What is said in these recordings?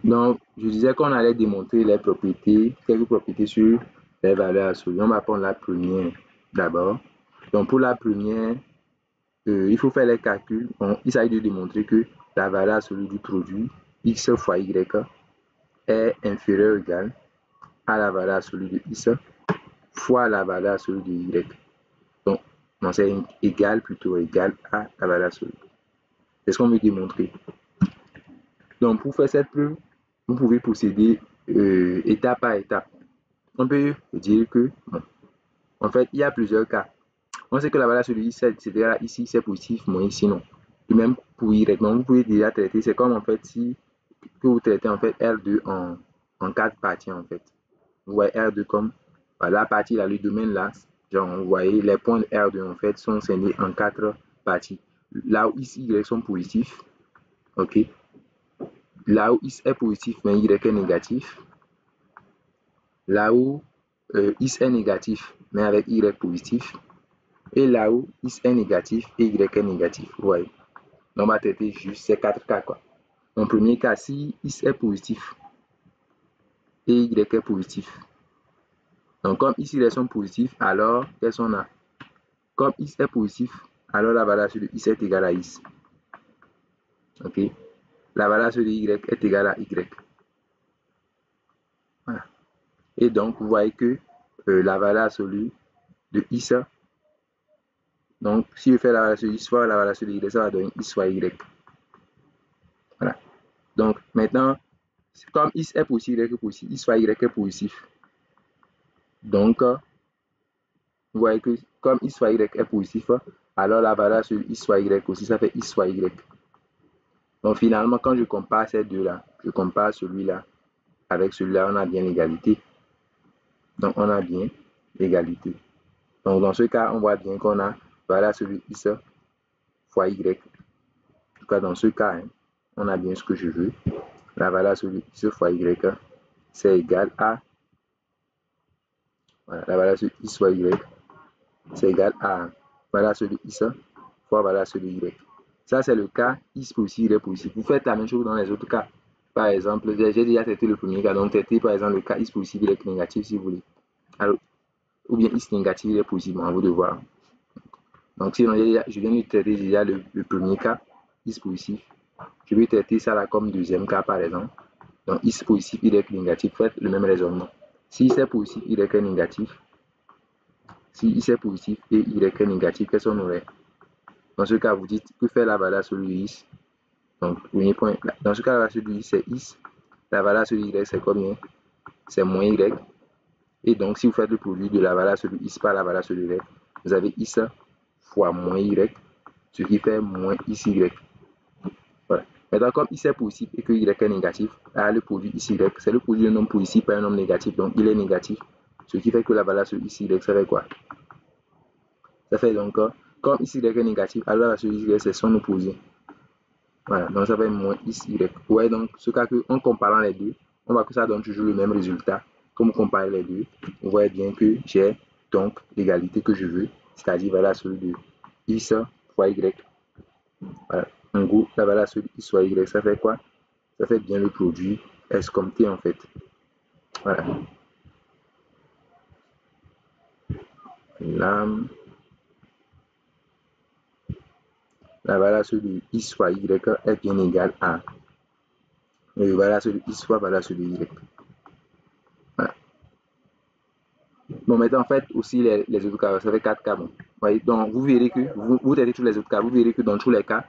Donc, je disais qu'on allait démontrer les propriétés, quelques propriétés sur les valeurs absolues. On va prendre la première d'abord. Donc, pour la première, il faut faire les calculs. Il s'agit de démontrer que la valeur absolue du produit x fois y est inférieure ou égale à la valeur absolue de x fois la valeur absolue de y. Donc, non, c'est égal plutôt égal à la valeur absolue. C'est ce qu'on veut démontrer. Donc, pour faire cette preuve, vous pouvez procéder étape par étape. On peut dire que, bon, en fait, il y a plusieurs cas. On sait que la valeur sur i, etc. Ici, c'est positif, moins ici, non. Et même pour y, donc vous pouvez déjà traiter. C'est comme en fait si que vous traitez en fait R2 en 4 parties en fait. Vous voyez R2 comme la partie là, le domaine là, genre vous voyez les points de R2 en fait sont scindés en 4 parties. Là où ici Y sont positifs, ok. Là où X est positif mais Y est négatif. Là où X est négatif mais avec Y positif. Et là où X est négatif et Y est négatif. Vous voyez. Donc on va traiter juste ces 4 cas quoi. Dans le premier cas, si X est positif et Y est positif. Donc comme ici les sont positifs, alors qu'est-ce qu'on a? Comme X est positif, alors la valeur sur de X est égale à X. Ok. La valeur sur de Y est égale à Y. Voilà. Et donc, vous voyez que la valeur absolue de X, donc si je fais la valeur sur X fois la valeur sur de Y, ça va donner X fois Y. Voilà. Donc, maintenant, comme X est positif, Y est positif, X fois Y est positif. Donc, vous voyez que comme X fois Y est positif, alors la valeur sur X fois Y aussi, ça fait X fois Y. Donc, finalement, quand je compare ces deux-là, je compare celui-là avec celui-là, on a bien l'égalité. Donc, on a bien l'égalité. Donc, dans ce cas, on voit bien qu'on a valeur sur X fois Y. En tout cas, dans ce cas, hein, on a bien ce que je veux. La valeur sur X fois Y, c'est égal à, voilà, la valeur sur X fois Y, c'est égal à valeur sur X fois valeur sur Y. Ça, c'est le cas X positif, Y positif. Vous faites la même chose dans les autres cas. Par exemple, j'ai déjà traité le premier cas, donc traitez par exemple le cas X positif, Y négatif si vous voulez. Alors, ou bien X négatif, Y positif, à vous de voir. Donc, sinon, je viens de traiter déjà le premier cas, X positif. Je vais traiter ça là comme deuxième cas, par exemple. Donc, X positif, Y négatif, faites le même raisonnement. Si X est positif, Y est négatif. Si X est positif et Y est négatif, qu'est-ce qu'on aurait? Dans ce cas, vous dites que faire la valeur sur X. Donc, premier point. Dans ce cas, la valeur sur X, c'est X. La valeur sur Y, c'est combien? C'est moins Y. Et donc, si vous faites le produit de la valeur sur X par la valeur sur Y, vous avez X fois moins Y, ce qui fait moins XY. Voilà. Maintenant, comme X est positif et que Y est négatif, là, le produit XY, c'est le produit d'un nombre positif par un nombre négatif, donc il est négatif. Ce qui fait que la valeur sur XY, ça fait quoi? Ça fait donc, comme XY est négatif, alors la valeur sur XY, c'est son opposé. Voilà, donc ça fait moins XY. Ouais, donc ce cas que, en comparant les deux, on voit que ça donne toujours le même résultat. Comme vous comparez les deux, vous voyez bien que j'ai donc l'égalité que je veux, c'est-à-dire valeur sur de X fois Y. Voilà. En gros, la valeur sur X fois Y, ça fait quoi? Ça fait bien le produit escompté en fait. Voilà. Là, la valeur sur de X fois Y est bien égale à la valeur sur de X fois valeur sur de Y. Voilà. Bon, maintenant, en fait, aussi les autres cas, ça fait 4 cas. Bon. Voyez, donc, vous verrez que, vous traitez tous les autres cas, vous verrez que dans tous les cas,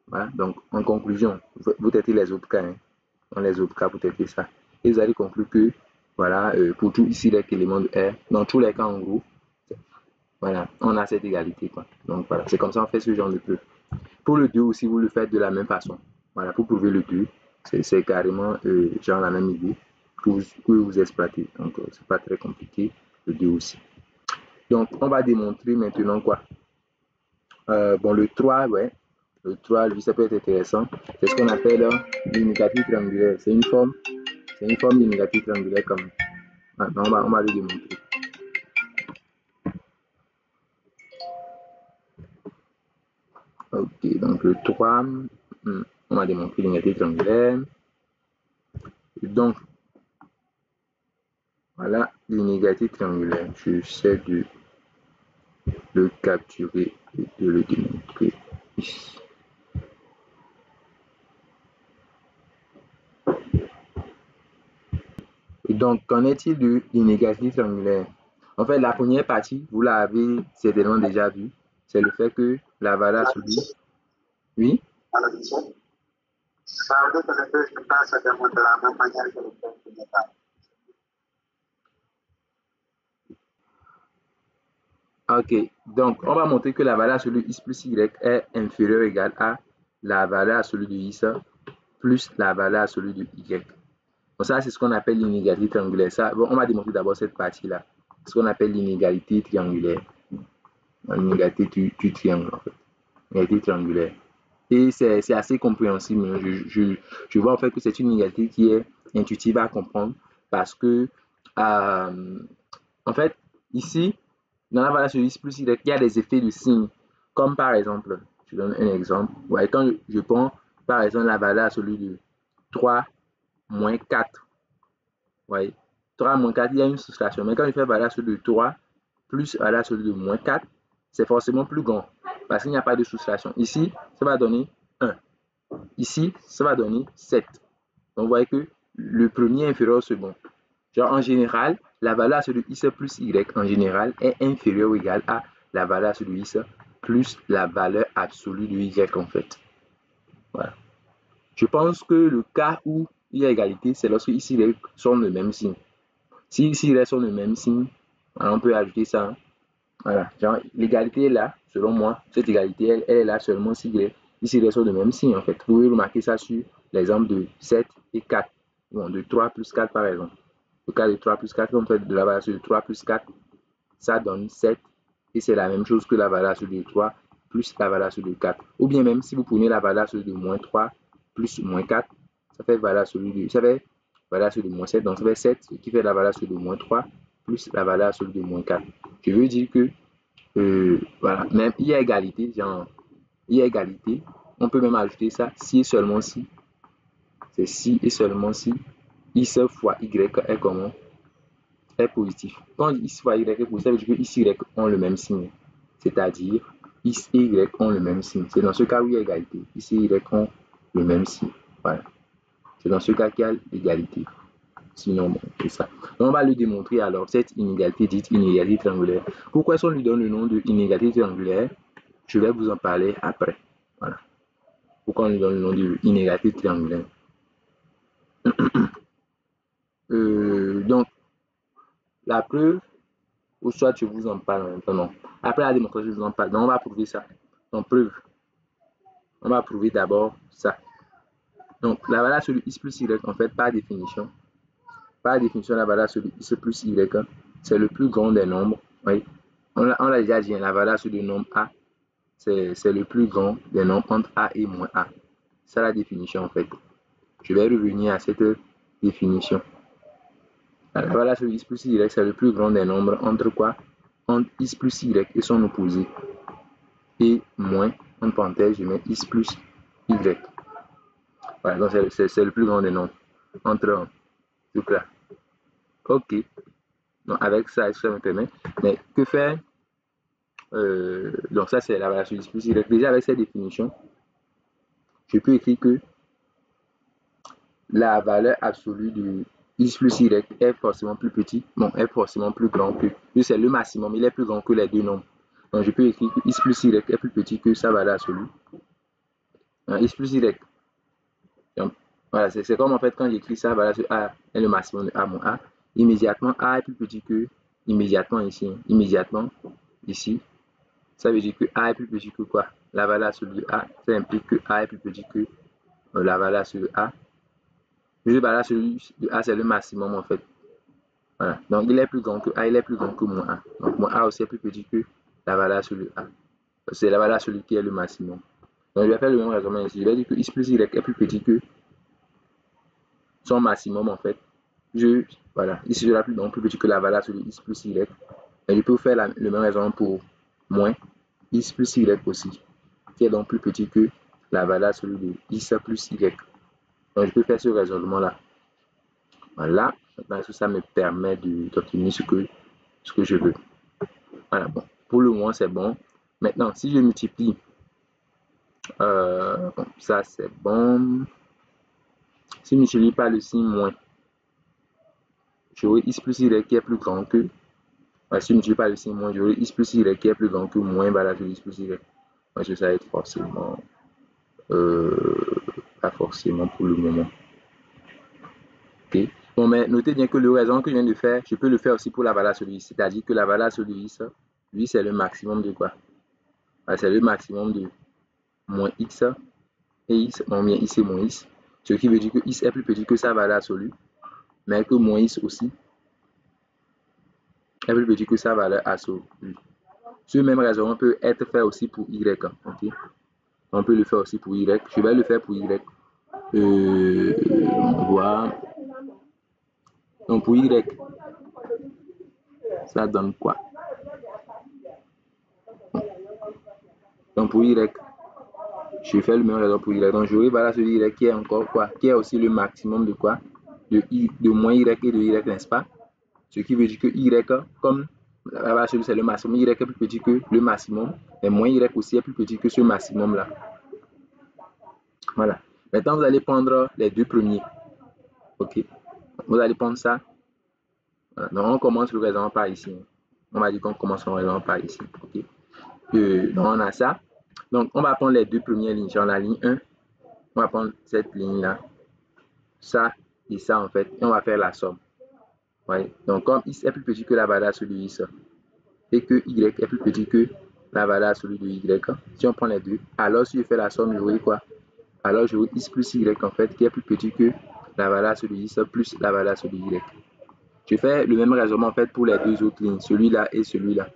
voilà, donc, en conclusion, vous traitez les autres cas. Hein. Dans les autres cas, vous traitez ça. Et vous allez conclure que, voilà, pour tout ici, les éléments de R, dans tous les cas, en gros, voilà, on a cette égalité. Quoi. Donc, voilà, c'est comme ça qu'on fait ce genre de preuve. Pour le 2 aussi, vous le faites de la même façon. Voilà, pour prouver le 2, c'est carrément genre la même idée que vous exploitez. Donc, c'est pas très compliqué. Le 2 aussi. Donc, on va démontrer maintenant quoi? Bon, le 3, ouais. Le 3, lui, ça peut être intéressant. C'est ce qu'on appelle l'unigatif triangulaire. C'est une forme d'unigatif triangulaire comme. Maintenant, on va le démontrer. Ok, donc le 3, on va démontrer l'unigatif triangulaire. Donc, voilà l'inégalité triangulaire. J'essaie de le capturer et de le démontrer ici. Et donc, qu'en est-il de l'inégalité triangulaire? En fait, la première partie, vous l'avez certainement déjà vue, c'est le fait que la valeur absolue. Oui? Ça veut dire que le résultat se démontre de la même manière que le premier cas. Ok, donc on va montrer que la valeur absolue x plus y est inférieure ou égale à la valeur absolue de x plus la valeur absolue de y. Donc ça, c'est ce qu'on appelle l'inégalité triangulaire. Ça, bon, on va démontrer d'abord cette partie-là, ce qu'on appelle l'inégalité triangulaire. L'inégalité du triangle, en fait. L'inégalité triangulaire. Et c'est assez compréhensible. Je vois en fait que c'est une inégalité qui est intuitive à comprendre parce que, en fait, ici, dans la valeur sur x plus y, il y a des effets de signes. Comme par exemple, je donne un exemple. Ouais, quand je prends par exemple la valeur absolue de 3 moins 4, ouais, 3 moins 4, il y a une soustraction. Mais quand je fais valeur absolue de 3 plus valeur absolue de moins 4, c'est forcément plus grand parce qu'il n'y a pas de soustraction. Ici, ça va donner 1. Ici, ça va donner 7. Donc, vous voyez que le premier est inférieur au second. Genre, en général, la valeur absolue de x plus y en général est inférieure ou égale à la valeur absolue de x plus la valeur absolue de y en fait. Voilà. Je pense que le cas où il y a égalité, c'est lorsque x et y sont le même signe. Si x et y sont le même signe, on peut ajouter ça. Voilà. L'égalité est là, selon moi. Cette égalité, elle est là seulement si x et y sont le même signe en fait. Vous pouvez remarquer ça sur l'exemple de 7 et 4. Bon, de 3 plus 4 par exemple. Le cas de 3 plus 4, on fait de la valeur sur 3 plus 4, ça donne 7. Et c'est la même chose que la valeur sur de 3 plus la valeur sur de 4. Ou bien même si vous prenez la valeur sur de moins 3 plus moins 4, ça fait valeur sur de, ça fait valeur sur de moins 7. Donc ça fait 7 qui fait la valeur sur de moins 3 plus la valeur sur de moins 4. Je veux dire que voilà, même il y a égalité, genre il y a égalité, on peut même ajouter ça si et seulement si. C'est si et seulement si x fois y est comment? Est positif. Quand x fois y est positif, ça veut dire que x et y ont le même signe. C'est-à-dire x et y ont le même signe. C'est dans ce cas où il y a égalité. X et y ont le même signe. Voilà. C'est dans ce cas qu'il y a l'égalité. Sinon, bon, c'est ça. Donc, on va le démontrer alors, cette inégalité dite inégalité triangulaire. Pourquoi est-ce qu'on lui donne le nom de inégalité triangulaire? Je vais vous en parler après. Voilà. Pourquoi on lui donne le nom de inégalité triangulaire? Donc, la preuve, ou soit je vous en parle maintenant. Après la démonstration, je vous en parle. Donc, on va prouver ça. Donc, preuve. On va prouver d'abord ça. Donc, la valeur sur le x plus y, en fait, par définition, la valeur sur le x plus y, c'est le plus grand des nombres. Oui. On l'a déjà dit, la valeur sur le nombre a, c'est le plus grand des nombres entre a et moins a. C'est la définition, en fait. Je vais revenir à cette définition. La valeur sur x plus y, c'est le plus grand des nombres entre quoi? Entre x plus y et son opposé. Et moins, en parenthèse, je mets x plus y. Voilà, donc c'est le plus grand des nombres. Entre tout là. Ok. Donc avec ça, ça me permet. Mais que faire? Donc ça, c'est la valeur sur x plus y. Déjà, avec cette définition, je peux écrire que la valeur absolue de x plus y est forcément plus petit. Bon, est forcément plus grand que. C'est le maximum, il est plus grand que les deux nombres. Donc je peux écrire que x plus y est plus petit que sa valeur absolue. X plus y. Donc, voilà, c'est comme en fait quand j'écris ça, voilà, A est le maximum de A moins A. Immédiatement, A est plus petit que, immédiatement ici, ça veut dire que A est plus petit que quoi? La valeur absolue de A, ça implique que A est plus petit que la valeur absolue de A. La valeur absolue de A, c'est le maximum en fait. Voilà. Donc, il est plus grand que A, il est plus grand que moins A. Donc, moins A aussi est plus petit que la valeur absolue de A. C'est la valeur absolue qui est le maximum. Donc, je vais faire le même raisonnement ici. Je vais dire que x plus y est plus petit que son maximum en fait. Voilà, ici je l'applique donc plus petit que la valeur sur le x plus y. Et je peux faire le même raisonnement pour moins x plus y aussi, qui est donc plus petit que la valeur sur le x plus y. Donc je peux faire ce raisonnement là. Voilà. Maintenant, ça me permet d'obtenir ce que je veux. Voilà, bon. Pour le moment, c'est bon. Maintenant, si je multiplie, ça c'est bon. Si je multiplie par le signe moins, j'aurai x plus y qui est plus grand que. Si je multiplie par le signe moins, j'aurai x plus y qui est plus grand que moins valable sur x plus y. Moi, ça va être forcément. Pas forcément pour le moment. Ok. Bon, mais notez bien que le raisonnement que je viens de faire, je peux le faire aussi pour la valeur sur lui. C'est-à-dire que la valeur sur lui, c'est le maximum de quoi? C'est le maximum de moins x et x, non bien x et moins x. Ce qui veut dire que x est plus petit que sa valeur absolue, mais que moins x aussi est plus petit que sa valeur absolue. Ce même raisonnement peut être fait aussi pour y. Okay? On peut le faire aussi pour y. Je vais le faire pour y. Voir. Donc pour y, ça donne quoi? Donc pour y, je fais le même raisonnement pour y. Donc j'aurai valeur sur y qui est encore quoi? Qui est aussi le maximum de quoi? De moins y et de y, n'est-ce pas? Ce qui veut dire que y, comme la valeur sur c'est le maximum, y est plus petit que le maximum, et moins y aussi est plus petit que ce maximum-là. Voilà. Maintenant, vous allez prendre les deux premiers. Ok. Vous allez prendre ça. Voilà. Donc on commence le raisonnement par ici. On va dire qu'on commence le raisonnement par ici. Ok. Donc on a ça. Donc on va prendre les deux premières lignes. Genre la ligne 1. On va prendre cette ligne-là. Ça et ça en fait. Et on va faire la somme. Ouais. Donc comme x est plus petit que la valeur absolue de x et que y est plus petit que la valeur absolue de y, si on prend les deux, alors si je fais la somme, j'aurai quoi? Alors j'aurai x plus y en fait qui est plus petit que la valeur absolue de x plus la valeur absolue de y. Je fais le même raisonnement en fait pour les deux autres lignes, celui-là et celui-là.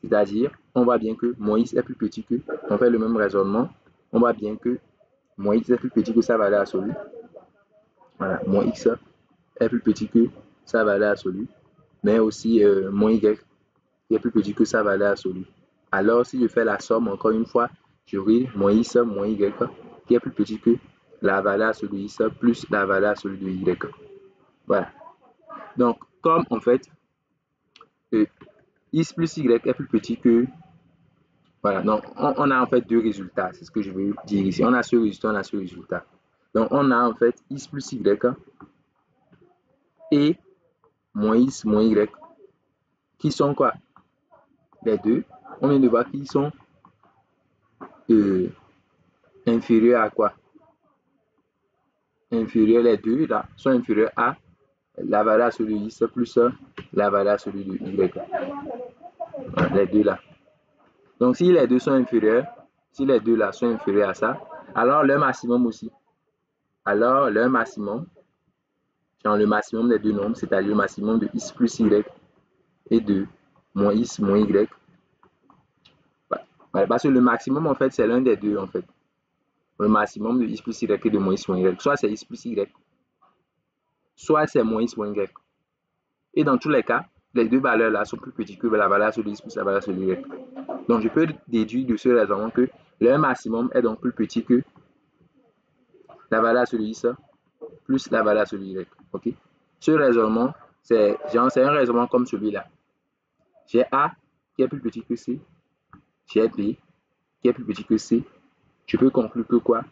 C'est-à-dire, on voit bien que moins x est plus petit que, on fait le même raisonnement, on voit bien que moins x est plus petit que sa valeur absolue. Voilà, moins x est plus petit que sa valeur absolue, mais aussi moins y qui est plus petit que sa valeur absolue. Alors, si je fais la somme, encore une fois, j'aurai moins x moins y qui est plus petit que la valeur absolue de x plus la valeur absolue de y. Voilà. Donc, comme en fait, x plus y est plus petit que. Voilà, donc on a en fait deux résultats, c'est ce que je veux dire ici. On a ce résultat, on a ce résultat. Donc, on a en fait x plus y et moins x moins y qui sont quoi? Les deux. On vient de voir qu'ils sont inférieurs à quoi? Inférieurs, les deux là sont inférieurs à la valeur absolue de x plus la valeur absolue de y. Voilà, les deux là. Donc, si les deux sont inférieurs, si les deux là sont inférieurs à ça, alors leur maximum aussi. Alors, leur maximum, genre le maximum des deux nombres, c'est-à-dire le maximum de x plus y et de moins x moins y. Voilà, parce que le maximum, en fait, c'est l'un des deux, en fait. Le maximum de x plus y et de moins x moins y. Soit c'est x plus y, soit c'est moins x moins y. Et dans tous les cas, les deux valeurs-là sont plus petites que la valeur sur x plus la valeur sur y. Donc, je peux déduire de ce raisonnement que leur maximum est donc plus petit que la valeur sur x plus la valeur sur y. Okay? Ce raisonnement, c'est un raisonnement comme celui-là. J'ai A qui est plus petit que C, j'ai B qui est plus petit que C. Je peux conclure que quoi?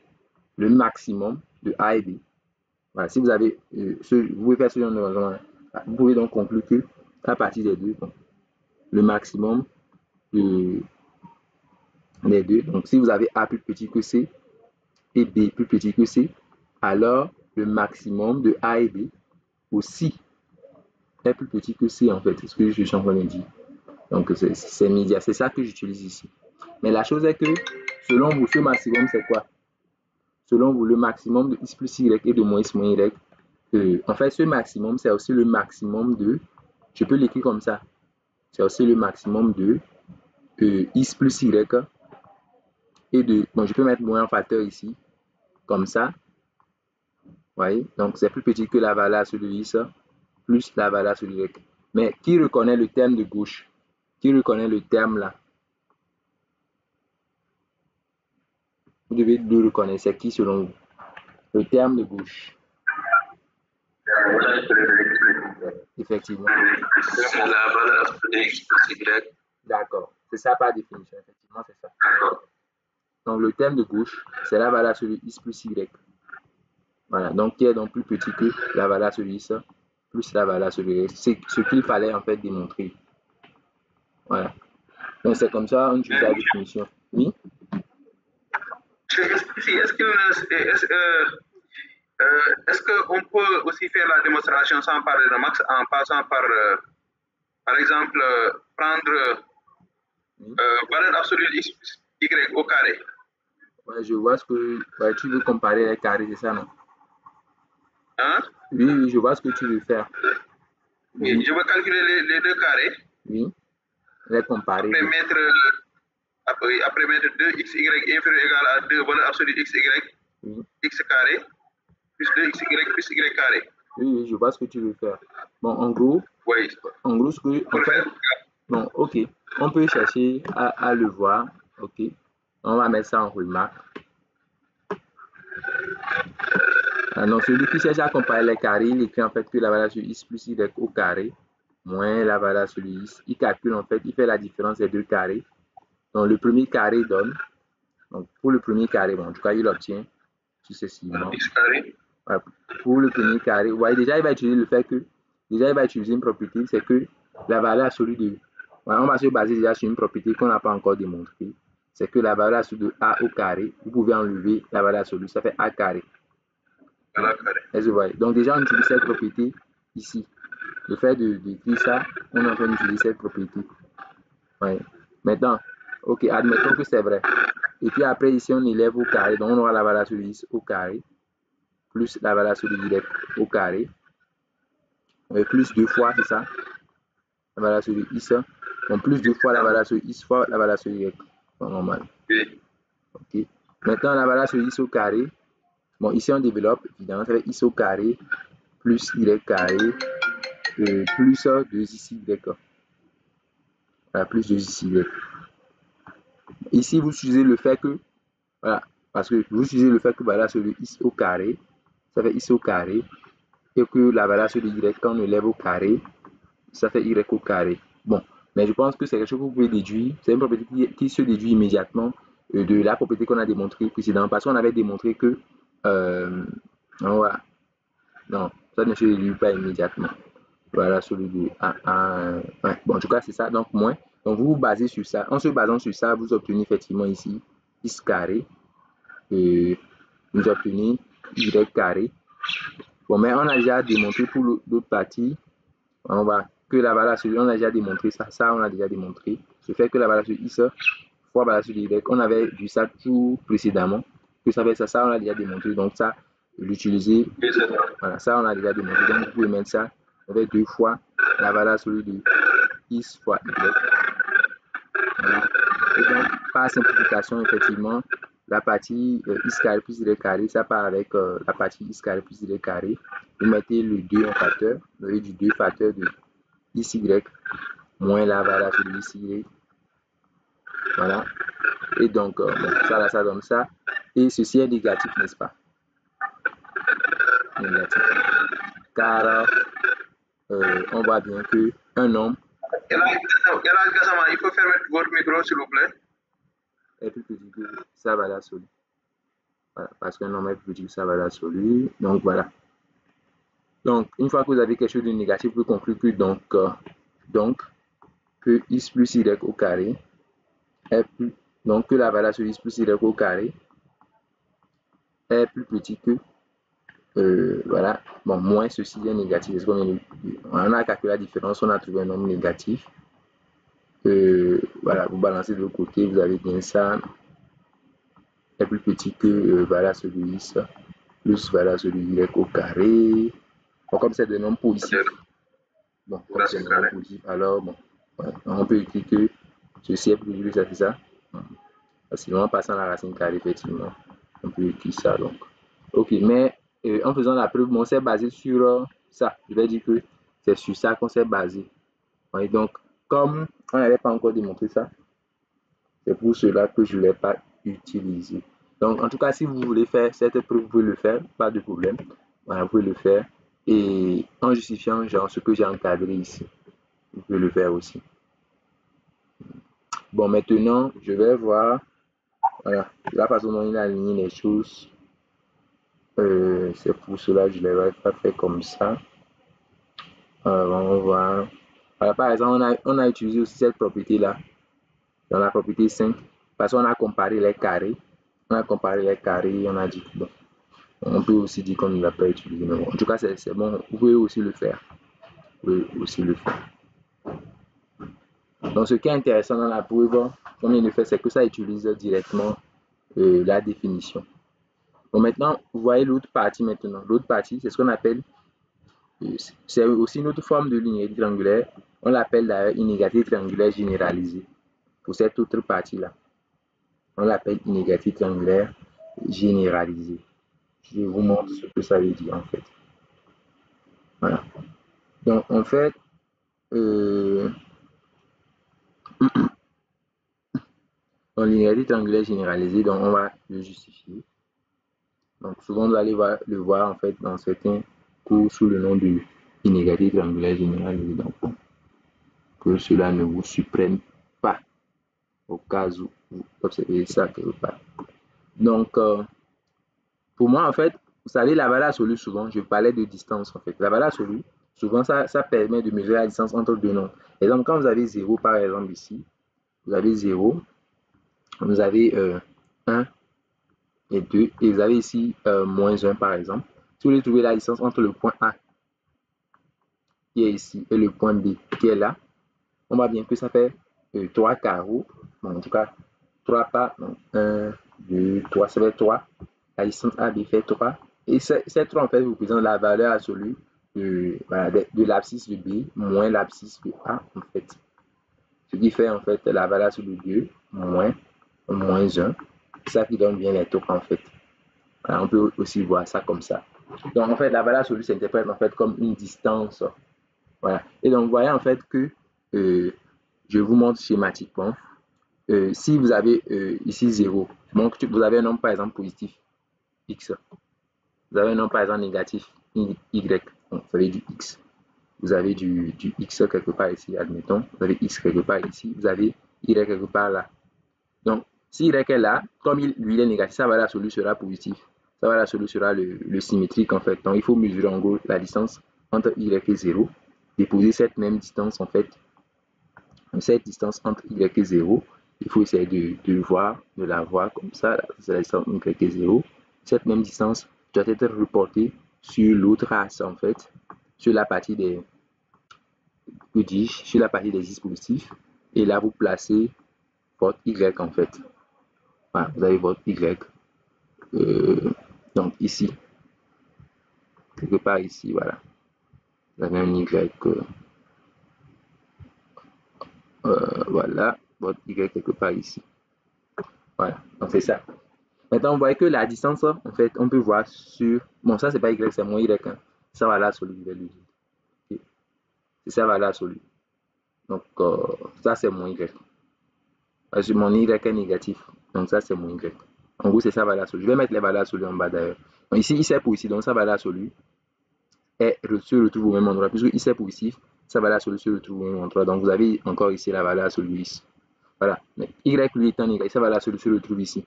Le maximum de A et B. Voilà, si vous avez, vous pouvez faire ce genre de raisonnement, vous pouvez donc conclure que à partir des deux, bon, le maximum de les deux. Donc, si vous avez A plus petit que C et B plus petit que C, alors le maximum de A et B aussi est plus petit que C, en fait. C'est ce que je suis en train de dire. Donc, c'est média. C'est ça que j'utilise ici. Mais la chose est que, selon vous, ce maximum, c'est quoi? Selon vous, le maximum de x plus y et de moins x moins y. En fait, ce maximum, c'est aussi le maximum de, je peux l'écrire comme ça, c'est aussi le maximum de x plus y et de, bon, je peux mettre moins en facteur ici, comme ça, vous voyez, donc c'est plus petit que la valeur sur le x plus la valeur sur y. Mais qui reconnaît le terme de gauche? Qui reconnaît le terme là? Vous devez le reconnaître, c'est qui selon vous? Le terme de gauche. Effectivement. C'est la valeur absolue de x plus y. D'accord. C'est ça par définition. Effectivement, c'est ça. Donc, le terme de gauche, c'est la valeur absolue de x plus y. Voilà. Donc, qui est donc plus petit que la valeur absolue de x plus la valeur absolue de y. C'est ce qu'il fallait en fait démontrer. Voilà. Donc, c'est comme ça, on utilise la définition. Oui? Est-ce qu'on peut aussi faire la démonstration sans parler de max en passant par exemple, prendre valeur absolue de x plus y au carré? Ouais, je vois ce que... Ouais, tu veux comparer les carrés, c'est ça, non? Hein? Oui, je vois ce que tu veux faire. Oui, je veux calculer les deux carrés. Oui, les comparer. Après mettre 2xy inférieur égal à 2 valeur absolue xy, oui. x carré, plus 2xy plus y carré. Oui, je vois ce que tu veux faire. Bon, en gros, oui. Ce que... En fait, bon, ok. On peut chercher à le voir. Ok. On va mettre ça en remarque. Donc, celui qui cherche à comparer les carrés, il écrit en fait que la valeur sur x plus y au carré moins la valeur sur x. Il calcule en fait, il fait la différence des deux carrés. Donc, le premier carré donne. Donc, pour le premier carré, bon, en tout cas, il obtient successivement. X carré. Voilà, pour le premier carré, vous voyez, déjà, il va utiliser le fait que, déjà, il va utiliser une propriété, c'est que la valeur absolue de, voilà, on va se baser déjà sur une propriété qu'on n'a pas encore démontrée, c'est que la valeur absolue de a au carré, vous pouvez enlever la valeur absolue, ça fait a carré. Voilà. Est-ce que vous voyez? Donc, déjà, on utilise cette propriété ici. Le fait d'écrire ça, on est en train d'utiliser cette propriété. Ouais. Maintenant, ok, admettons que c'est vrai. Et puis après, ici, on élève au carré, donc on aura la valeur absolue de x au carré, plus la valeur absolue de y au carré, plus 2 fois, c'est ça, la valeur absolue de x, donc plus 2 fois la valeur absolue de x fois la valeur absolue de y, normal. Ok. Maintenant, la valeur absolue de x au carré, bon, ici on développe, évidemment, ça fait x au carré, plus y carré, plus 2xy. Voilà, plus 2xy. Ici, vous utilisez le fait que, voilà, parce que vous utilisez le fait que voilà, sur le x au carré, ça fait x au carré, et que la valeur sur le y, quand on élève au carré, ça fait y au carré. Bon, mais je pense que c'est quelque chose que vous pouvez déduire, c'est une propriété qui se déduit immédiatement de la propriété qu'on a démontrée précédemment, parce qu'on avait démontré que, voilà, non, ça ne se déduit pas immédiatement. Voilà, celui de ouais. Bon, en tout cas, c'est ça, donc moins. Donc, vous vous basez sur ça. En se basant sur ça, vous obtenez effectivement ici x carré. Vous obtenez y carré. Bon, mais on a déjà démontré pour l'autre partie, on va que la valeur sur on a déjà démontré ça. Ça, on a déjà démontré. Ce fait que la valeur sur x fois la valeur sur y, on avait vu ça tout précédemment. Que ça fait ça, ça, on a déjà démontré. Donc, ça, l'utiliser, voilà, ça, on a déjà démontré. Donc, vous pouvez mettre ça avec 2 fois la valeur absolue de x fois y. Voilà. Et donc, par simplification, effectivement, la partie x carré plus y carré, ça part avec la partie x carré plus y carré. Vous mettez le 2 en facteur, vous avez du 2 facteur de xy moins la valeur absolue de xy. Voilà. Et donc, bon, ça là, ça donne ça. Et ceci est négatif, n'est-ce pas? Négatif. Car on voit bien que un nombre il faut fermer votre micro, s'il vous plaît. Est plus petit que sa valeur absolue. Voilà, parce qu'un nombre est plus petit que sa valeur absolue. Donc, voilà. Donc, une fois que vous avez quelque chose de négatif, vous concluez que que x plus y au carré est plus, donc que la valeur sur x plus y au carré est plus petit que voilà, bon, moins ceci est négatif. On a calculé la différence, on a trouvé un nombre négatif. Voilà, vous balancez de l'autre côté, vous avez bien ça est plus petit que valeur sur x plus valeur sur y au carré. Bon, comme c'est des nombres positifs, bon, comme c'est des nombres positifs, alors bon, ouais, on peut écrire que ceci est plus petit que ça, c'est ça. Facilement, en passant la racine carrée, effectivement, on peut écrire ça. Donc, ok, mais en faisant la preuve, on s'est basé sur ça. Je vais dire que c'est sur ça qu'on s'est basé. Ouais, donc, comme on n'avait pas encore démontré ça, c'est pour cela que je ne l'ai pas utilisé. Donc, en tout cas, si vous voulez faire cette preuve, vous pouvez le faire, pas de problème. Voilà, vous pouvez le faire. et en justifiant genre ce que j'ai encadré ici. Vous pouvez le faire aussi. Bon, maintenant, je vais voir, voilà, la façon dont il a aligné les choses. C'est pour cela que je ne l'ai pas fait comme ça. On va voir. Voilà, par exemple, on a utilisé aussi cette propriété-là, dans la propriété 5, parce qu'on a comparé les carrés. On a comparé les carrés, on a dit, bon, on peut aussi dire qu'on ne l'a pas utilisé, mais bon, en tout cas, c'est bon, vous pouvez aussi le faire. Vous pouvez aussi le faire. Donc, ce qui est intéressant dans la preuve, comme il le fait, c'est que ça utilise directement la définition. Bon, maintenant, vous voyez l'autre partie maintenant. L'autre partie, c'est ce qu'on appelle, c'est aussi une autre forme de linéarité triangulaire. On l'appelle d'ailleurs inégalité triangulaire généralisée. Pour cette autre partie-là, on l'appelle inégalité triangulaire généralisée. Je vous montre ce que ça veut dire en fait. Voilà. Donc, en fait, dans l'inégalité triangulaire généralisée, donc on va le justifier. Donc, souvent, vous allez le voir en fait dans certains cours sous le nom de inégalité triangulaire généralisée. Donc, que cela ne vous surprenne pas au cas où vous observez ça quelque part. Donc, pour moi, en fait, vous savez, la valeur absolue, souvent, je parlais de distance, en fait. La valeur absolue, souvent, ça permet de mesurer la distance entre deux nombres. Et donc, quand vous avez 0, par exemple, ici, vous avez 0, vous avez 1 et 2, et vous avez ici moins 1, par exemple. Si vous voulez trouver la distance entre le point A, qui est ici, et le point B, qui est là, on voit bien que ça fait 3 carreaux, bon, en tout cas, 3 pas, donc 1, 2, 3, ça fait 3. La distance AB fait 3. Et ces 3, en fait, représente la valeur absolue de l'abscisse de B moins l'abscisse de A, en fait. Ce qui fait, en fait, la valeur absolue de 2 moins 1. C'est ça qui donne bien les taux, en fait. Alors, on peut aussi voir ça comme ça. Donc, en fait, la valeur absolue s'interprète, en fait, comme une distance. Voilà. Et donc, vous voyez, en fait, que je vous montre schématiquement. Si vous avez ici 0, donc vous avez un nombre, par exemple, positif, x. Vous avez un nombre par exemple négatif, y, donc vous avez du x. Vous avez du x quelque part ici, admettons. Vous avez x quelque part ici. Vous avez y quelque part là. Donc, si y est là, comme lui il est négatif, sa valeur absolue sera positive. Sa valeur absolue sera le symétrique en fait. Donc, il faut mesurer en gros la distance entre y et 0. Déposer cette même distance en fait. Cette distance entre y et 0. Il faut essayer de la voir comme ça. C'est la distance entre y et 0. Cette même distance doit être reportée sur l'autre axe en fait, sur la partie des sur la partie des x positifs, et là vous placez votre y en fait. Voilà, vous avez votre y donc ici, quelque part ici, voilà. Vous avez un y voilà, votre y quelque part ici. Voilà, donc c'est ça. Maintenant, vous voyez que la distance, en fait, on peut voir sur... Bon, ça, c'est pas y, c'est moins y. Hein. Ça va là, celui de lui. Okay. C'est ça va là, celui. Donc, ça, c'est moins y. Parce que mon y est négatif. Donc, ça, c'est moins y. En gros, c'est ça va là, celui. Je vais mettre les valeurs absolues en bas d'ailleurs. Donc, ici, c'est pour ici. Donc, ça va là, celui. Et se retrouve au même endroit. Puisque ici, c'est pour ici. Ça va là, celui se retrouve au même endroit. Donc, vous avez encore ici la valeur absolue ici. Voilà. Mais y, lui, étant négatif, ça va là, celui se retrouve ici.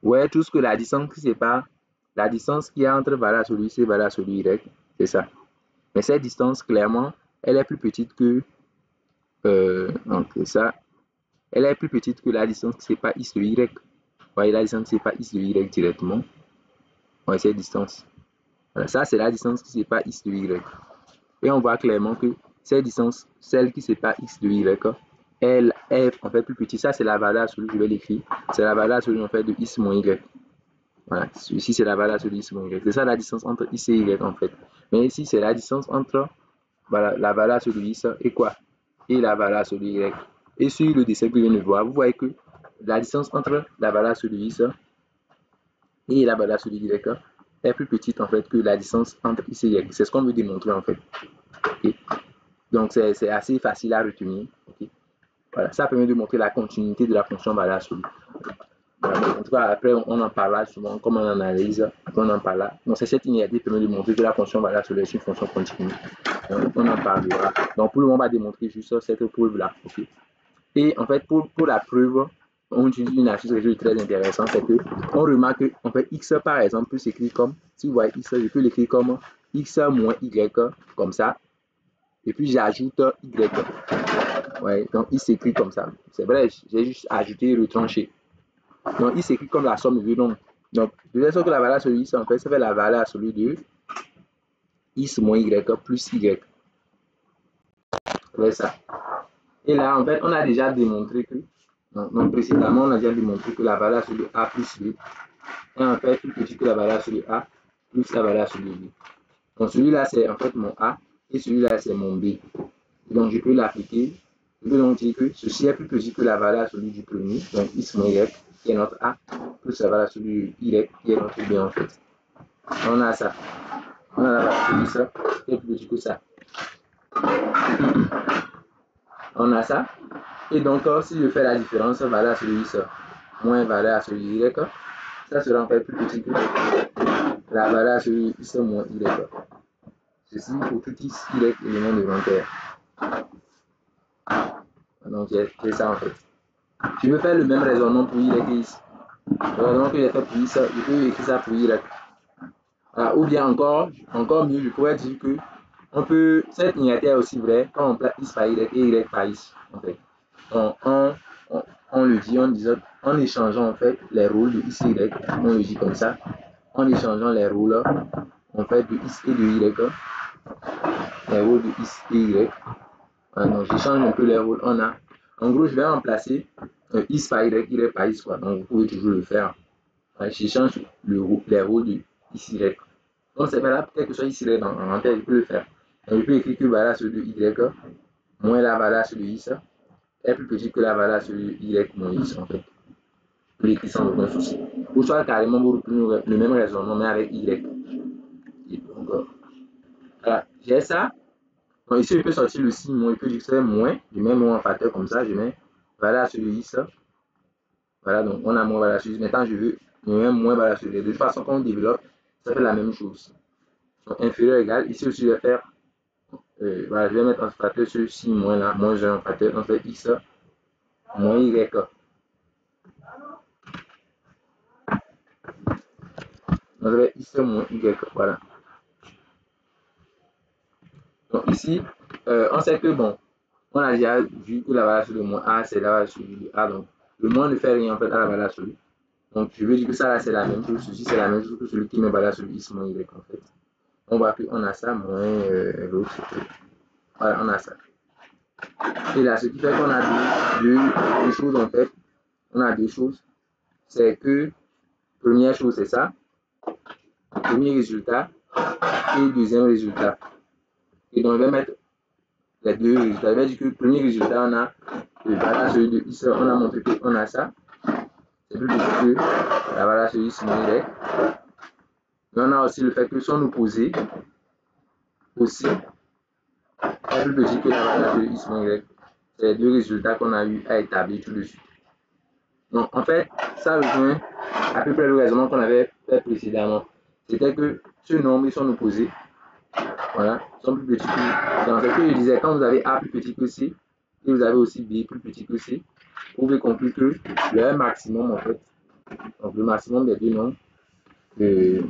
Ouais, tout ce que la distance qui sépare, la distance qu'il y a entre valeur absolue C et valeur absolue Y, c'est ça. Mais cette distance, clairement, elle est plus petite que, donc c'est ça, elle est plus petite que la distance qui sépare X de Y. Vous voyez la distance qui sépare X de Y directement. Ouais, cette distance. Voilà, ça c'est la distance qui sépare X de Y. Et on voit clairement que cette distance, celle qui sépare X de Y, elle est en fait plus petite. Ça c'est la valeur absolue, je vais l'écrire. C'est la valeur absolue en fait de X moins Y. Voilà, ici c'est la valeur absolue X moins Y. C'est ça la distance entre X et Y en fait. Mais ici c'est la distance entre voilà, la valeur absolue X et quoi? Et la valeur absolue Y. Et sur le dessin que je viens de voir, vous voyez que la distance entre la valeur absolue X et la valeur absolue Y est plus petite en fait que la distance entre X et Y. C'est ce qu'on veut démontrer en fait. Okay. Donc c'est assez facile à retenir. Okay. Voilà, ça permet de montrer la continuité de la fonction valeur absolue. En tout cas, après, on en parlera souvent, comme on analyse, après on en parlera. Donc, c'est cette inégalité qui permet de montrer que la fonction valeur sur est une fonction continue. Donc, on en parlera. Donc, pour le moment, on va démontrer juste cette preuve-là. Okay. Et en fait, pour la preuve, on utilise une astuce que je trouve très intéressante, c'est que on remarque que en fait, x par exemple peut s'écrire comme, si vous voyez x, je peux l'écrire comme x moins y, comme ça, et puis j'ajoute y. Ouais, donc il s'écrit comme ça. C'est vrai, j'ai juste ajouté et retranché. Donc il s'écrit comme la somme de deux nombres. Donc de toute façon que la valeur sur x, en fait, ça fait la valeur absolue de x moins y plus y. C'est ça. Et là, en fait, on a déjà démontré que, donc précédemment, on a déjà démontré que la valeur absolue de a plus b est en fait plus petit que la valeur absolue de a plus la valeur absolue de b. Donc celui-là, c'est en fait mon a et celui-là, c'est mon b. Et donc je peux l'appliquer. Je peux donc dire que ceci est plus petit que la valeur absolue du premier, donc x moins y, qui est notre a, plus la valeur absolue du y, qui est notre b en fait. On a ça. On a la valeur absolue de ça, qui est plus petit que ça. On a ça. Et donc, si je fais la différence, valeur sur x moins valeur sur y, ça sera en fait plus petit que la valeur sur x moins y. Ceci pour tout x, y élément élémentaire. Donc, c'est ça en fait. Je peux faire le même raisonnement pour y que ici. Le raisonnement que j'ai fait pour x, je peux écrire ça pour y. Voilà. Ou bien encore mieux, je pourrais dire que on peut, cette inégalité est aussi vraie quand on place x par y et y par x. En fait. On le dit en échangeant en fait les rôles de x et y, on le dit comme ça, en échangeant les rôles en fait de x et de y, les rôles de x et y. Donc j'échange un peu les rôles, en gros je vais remplacer x par y par x, quoi. Donc vous pouvez toujours le faire. J'échange les rôles de x, y. Donc c'est valable, quel que soit x, y en tête, je peux le faire. Donc je peux écrire que valeur sur de y moins la valeur sur de x est plus petit que la valeur sur y moins x en fait. Vous l'écrivez sans aucun souci. Ou soit carrément vous reprenez le même raisonnement mais avec y. Et donc voilà, j'ai ça. Donc ici je peux sortir le signe moins, je peux dire que c'est moins, je mets moins en facteur comme ça, je mets valeur sur x. Voilà, donc on a moins valeur sur x. Maintenant je veux moins valeur sur y. De toute façon quand on développe, ça fait la même chose. Donc inférieur égal, ici aussi je vais faire voilà, je vais mettre en facteur sur signe moins là, moins 1 en facteur, on fait x moins y. Donc je vais x moins y, voilà. Donc ici, on sait que bon, on a déjà vu que la valeur absolue de moins a, c'est la valeur absolue de a, donc le moins ne fait rien en fait à la valeur absolue. Donc je veux dire que ça là c'est la même chose, ceci c'est la même chose que celui qui met valeur absolue x moins y en fait. On voit qu'on a ça moins l'autre. Voilà, on a ça. Et là, ce qui fait qu'on a deux choses en fait. On a deux choses. C'est que, première chose, c'est ça. Premier résultat et deuxième résultat. Et donc, je vais mettre les deux résultats. Je vais dire que le premier résultat, on a le valeur sur de x, on a montré qu'on a ça. C'est plus petit que la valeur sur x moins y. Mais on a aussi le fait que son opposé aussi est plus petit que la valeur sur x moins y. C'est les deux résultats qu'on a eu à établir tout de suite. Donc, en fait, ça rejoint à peu près le raisonnement qu'on avait fait précédemment. C'était que ce nombre et son opposé, voilà, sont plus petits que. Dans ce que je disais, quand vous avez A plus petit que C, et vous avez aussi B plus petit que C, vous pouvez conclure que le maximum, en fait, donc le maximum des deux nombres, le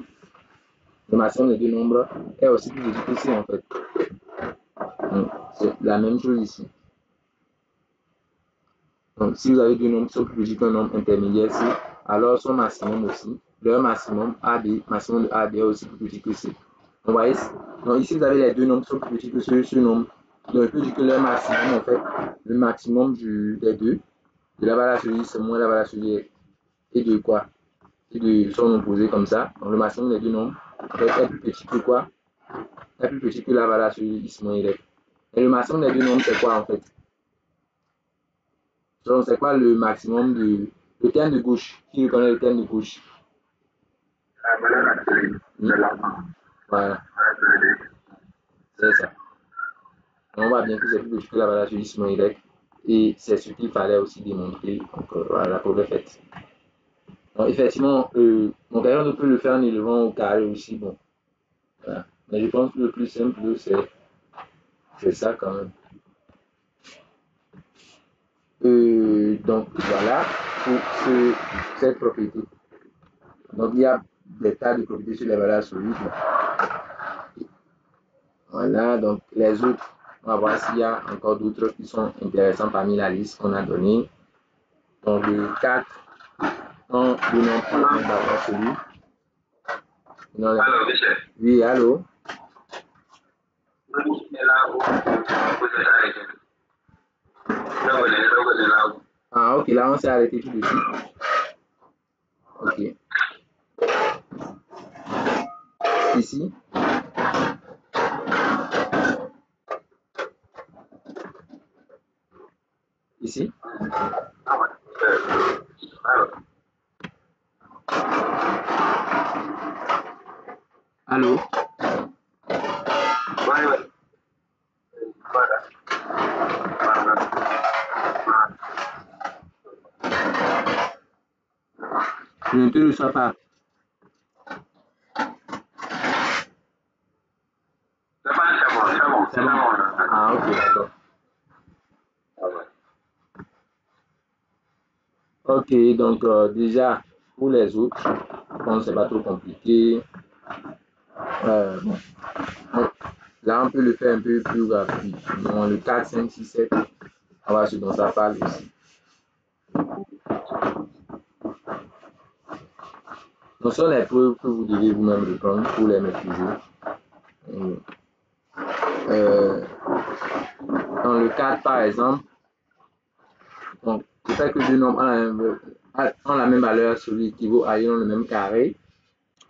maximum des deux nombres est aussi plus petit que C, en fait. C'est la même chose ici. Donc, si vous avez deux nombres qui sont plus petits qu'un nombre intermédiaire C, alors son maximum aussi, leur maximum AD, maximum de AD est aussi plus petit que C. Donc, vous voyez, donc ici vous avez les deux nombres qui sont plus petits que ce nombre. Donc, je peux dire que leur maximum, en fait, le maximum des deux, de la valeur sur X moins la valeur sur Y, et de quoi? Et de son opposé comme ça. Donc, le maximum des deux nombres, en fait, est plus petit que quoi? Est plus petit que la valeur sur X moins Y. Et le maximum des deux nombres, c'est quoi, en fait? Donc, c'est quoi le maximum le terme de gauche? Qui reconnaît le terme de gauche? Voilà. C'est ça. On voit bien que c'est plus petit que la valeur sur x moins y. Et c'est ce qu'il fallait aussi démontrer. Donc, voilà, la preuve est faite. Donc, effectivement, mon quelqu'un d'autre peut le faire en élevant au carré aussi. Bon, voilà. Mais je pense que le plus simple, c'est ça quand même. Donc, voilà pour cette propriété. Donc, il y a des tas de propriétés sur les valeurs absolues. Voilà, donc les autres, on va voir s'il y a encore d'autres qui sont intéressants parmi la liste qu'on a donnée. Donc, le 4, en donnant pas la valeur absolue. Allô, Michel. Oui, allô? Ah, ok, là, on s'est arrêté tout de suite. Ok. Ici. Ici. Allô? Je ne te reçois pas. C'est bon. Ah, ok, d'accord. Ok, donc déjà, pour les autres, bon, c'est pas trop compliqué. Bon. Là, on peut le faire un peu plus rapide. Dans le 4, 5, 6, 7, on va voir ce dont ça parle aussi. Donc, ce sont les preuves que vous devez vous-même reprendre pour les maîtriser. Dans le 4, par exemple, donc, le fait que deux nombres ont la même valeur, celui équivaut à ils ont le même carré.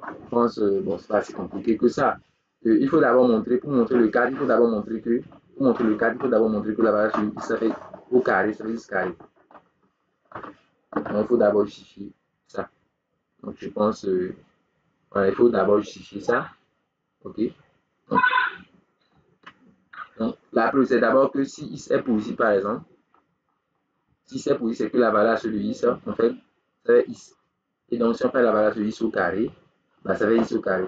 Je pense, bon, c'est pas si compliqué que ça. Il faut d'abord montrer, pour montrer le 4, il faut d'abord montrer que, la valeur sur ça fait au carré, ça fait 10 carré. Donc, il faut d'abord justifier ça. Donc, je pense, voilà, il faut d'abord justifier ça. OK? Donc, la preuve, c'est d'abord que si is est positif, par exemple, si c'est positif, c'est que la valeur sur le is, en fait, ça fait is. Et donc, si on fait la valeur sur is au carré, bah, ça fait is au carré.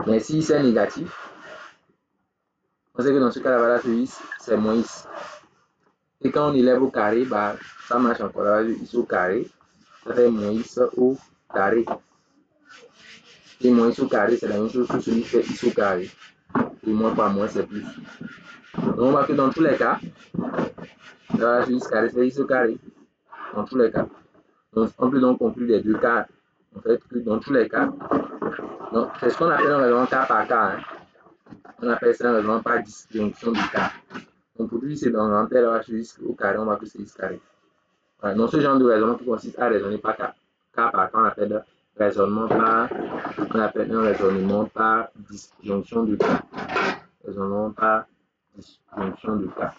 Mais si is est négatif, on sait que dans ce cas, la valeur sur is, c'est moins is. Et quand on élève au carré, bah, ça marche encore. La valeur sur is au carré, ça fait moins is au carré. Et moins is au carré, c'est la même chose que celui qui fait is au carré. Et moins par moins, c'est plus. Donc, on voit que dans tous les cas, la valeur sur is carré, c'est is au carré. Dans tous les cas. Donc, on peut donc conclure les deux cas, en fait, que dans tous les cas, c'est ce qu'on appelle un raisonnement cas par cas. Hein. On appelle ça un raisonnement par disjonction du cas. Donc, pour lui, c'est dans l'antenne, on va sur au carré, on va que c'est x carré. Voilà. Donc, ce genre de raisonnement qui consiste à raisonner par cas par cas, on appelle raisonnement par, on appelle un raisonnement par disjonction de cas. Raisonnement par disjonction de cas.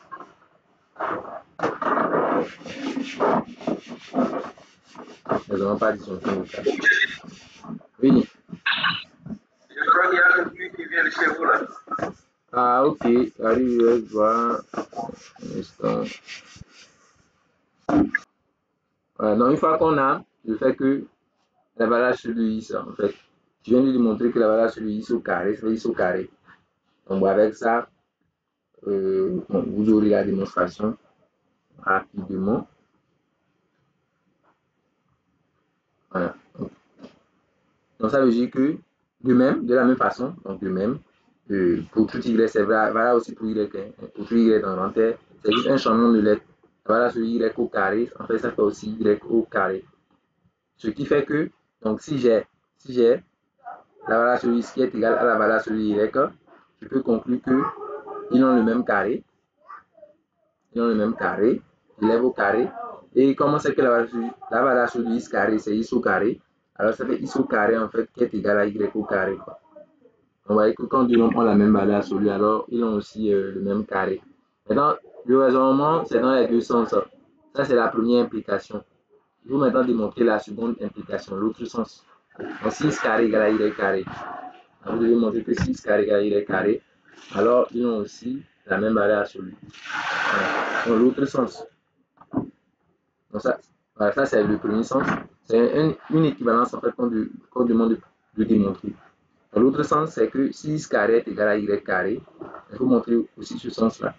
Raisonnement par disjonction de cas. Oui. Je crois qu'il y a une pluie qui vient de chez vous là. Ah, ok. Allez, je vois. Un instant. Voilà. Donc, une fois qu'on a le fait que la valeur sur le is, en fait, je viens de lui montrer que la valeur sur le is au carré, ça fait is au carré. Donc, avec ça, bon, vous aurez la démonstration rapidement. Voilà. Donc, ça veut dire que, de la même façon, donc de même, pour tout y, c'est valable aussi pour y, hein, pour tout y dans l'entier, c'est juste un changement de lettre. La valeur sur y au carré, en fait, ça fait aussi y au carré. Ce qui fait que, donc, si j'ai la valeur sur y qui est égale à la valeur sur y, je peux conclure qu'ils ont le même carré. Ils ont le même carré. Je lève au carré. Et comment c'est que la valeur sur y carré, c'est y au carré. Alors, ça fait y au carré, en fait, qui est égal à y au carré. Quoi. On va dire que quand deux nombres ont la même valeur absolue, alors ils ont aussi le même carré. Maintenant, le raisonnement, c'est dans les deux sens. Ça, c'est la première implication. Il faut maintenant démontrer la seconde implication, l'autre sens. Donc, si x carré égale à y carré, vous devez montrer que si x carré égale à y carré, alors ils ont aussi la même valeur absolue. Voilà. Dans l'autre sens. Donc, ça, voilà, ça c'est le premier sens. C'est une équivalence en fait qu'on demande de démontrer. Dans l'autre sens, c'est que si x carré est égal à y carré, il faut montrer aussi ce sens-là.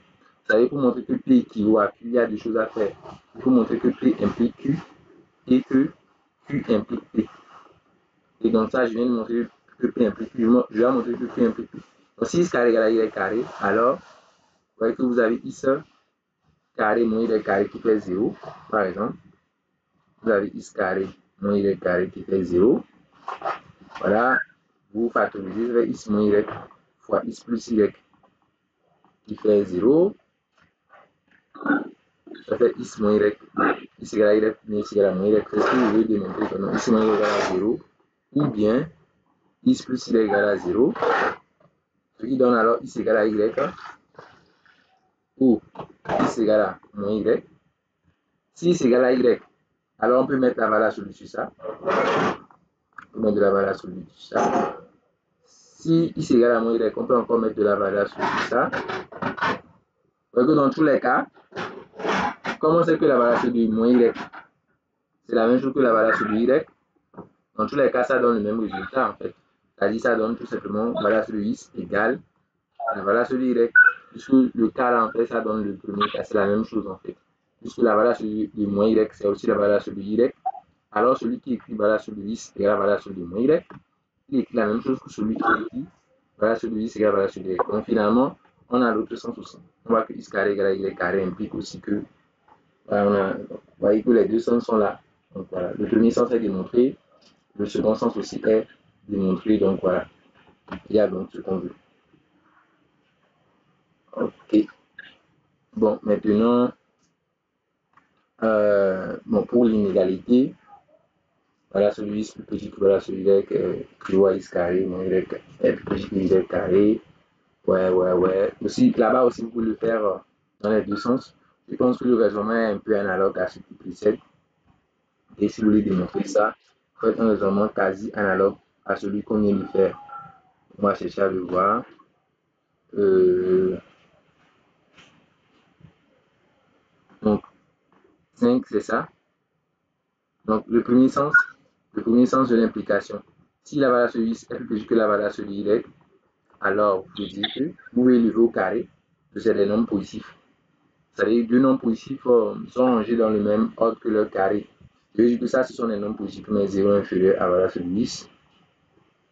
Ça veut dire pour montrer que P équivaut à Q, il y a des choses à faire. Il faut montrer que P implique Q et que Q implique P. Et donc ça, je viens de montrer que P implique Q. Je vais montrer que P implique P. Donc si x carré est égal à y carré, alors vous voyez que vous avez x carré moins y carré qui fait 0, par exemple. Vous avez x carré moins y carré qui fait 0. Voilà, vous factorisez avec x moins y fois x plus y qui fait 0. Ça fait x moins y, x égale à y, mais x égale à moins y. C'est ce que je veux démontrer que non, x moins y égale à 0. Ou bien x plus y égale à 0. Ce qui donne alors x égale à y. Ou x égale à moins y. Si x égale à y, alors on peut mettre la valeur sur ça. On peut mettre de la valeur sur ça. Si x égale à moins y, on peut encore mettre de la valeur sur ça. Donc dans tous les cas, comment c'est que la valeur sur du moins y, c'est la même chose que la valeur sur du y. Dans tous les cas, ça donne le même résultat en fait. C'est-à-dire ça donne tout simplement valeur sur x égale la valeur sur y. Puisque le cas là en fait, ça donne le premier cas, c'est la même chose en fait. Puisque la valeur sur du moins y, c'est aussi la valeur sur du y. Alors celui qui écrit valeur sur du x égale la valeur sur du moins y, il écrit la même chose que celui qui écrit valeur sur du x égale valeur sur du y. Donc finalement, on a l'autre sens aussi. On voit que x carré égale à y carré implique aussi que, voilà, vous voyez que les deux sens sont là. Donc voilà, le premier sens est démontré, le second sens aussi est démontré. Donc voilà, il y a donc ce qu'on veut. Ok. Bon, maintenant, bon, pour l'inégalité, voilà celui x plus petit que voilà celui y, plus y x carré, moins y est plus petit que y carré. Ouais. Aussi, là-bas aussi, vous pouvez le faire dans les deux sens. Je pense que le raisonnement est un peu analogue à ce qui précède. Et si vous voulez démontrer ça, faites un raisonnement quasi analogue à celui qu'on vient de faire. On va chercher à le voir. Donc, 5, c'est ça. Donc, le premier sens de l'implication. Si la valeur sur x est plus petite que la valeur sur y, alors vous pouvez dire que vous pouvez élever au carré, que c'est des nombres positifs. C'est-à-dire deux nombres positifs sont rangés dans le même ordre que leur carré. Je veux dire que ça, ce sont des nombres positifs, mais 0 inférieur à valeur sur 10,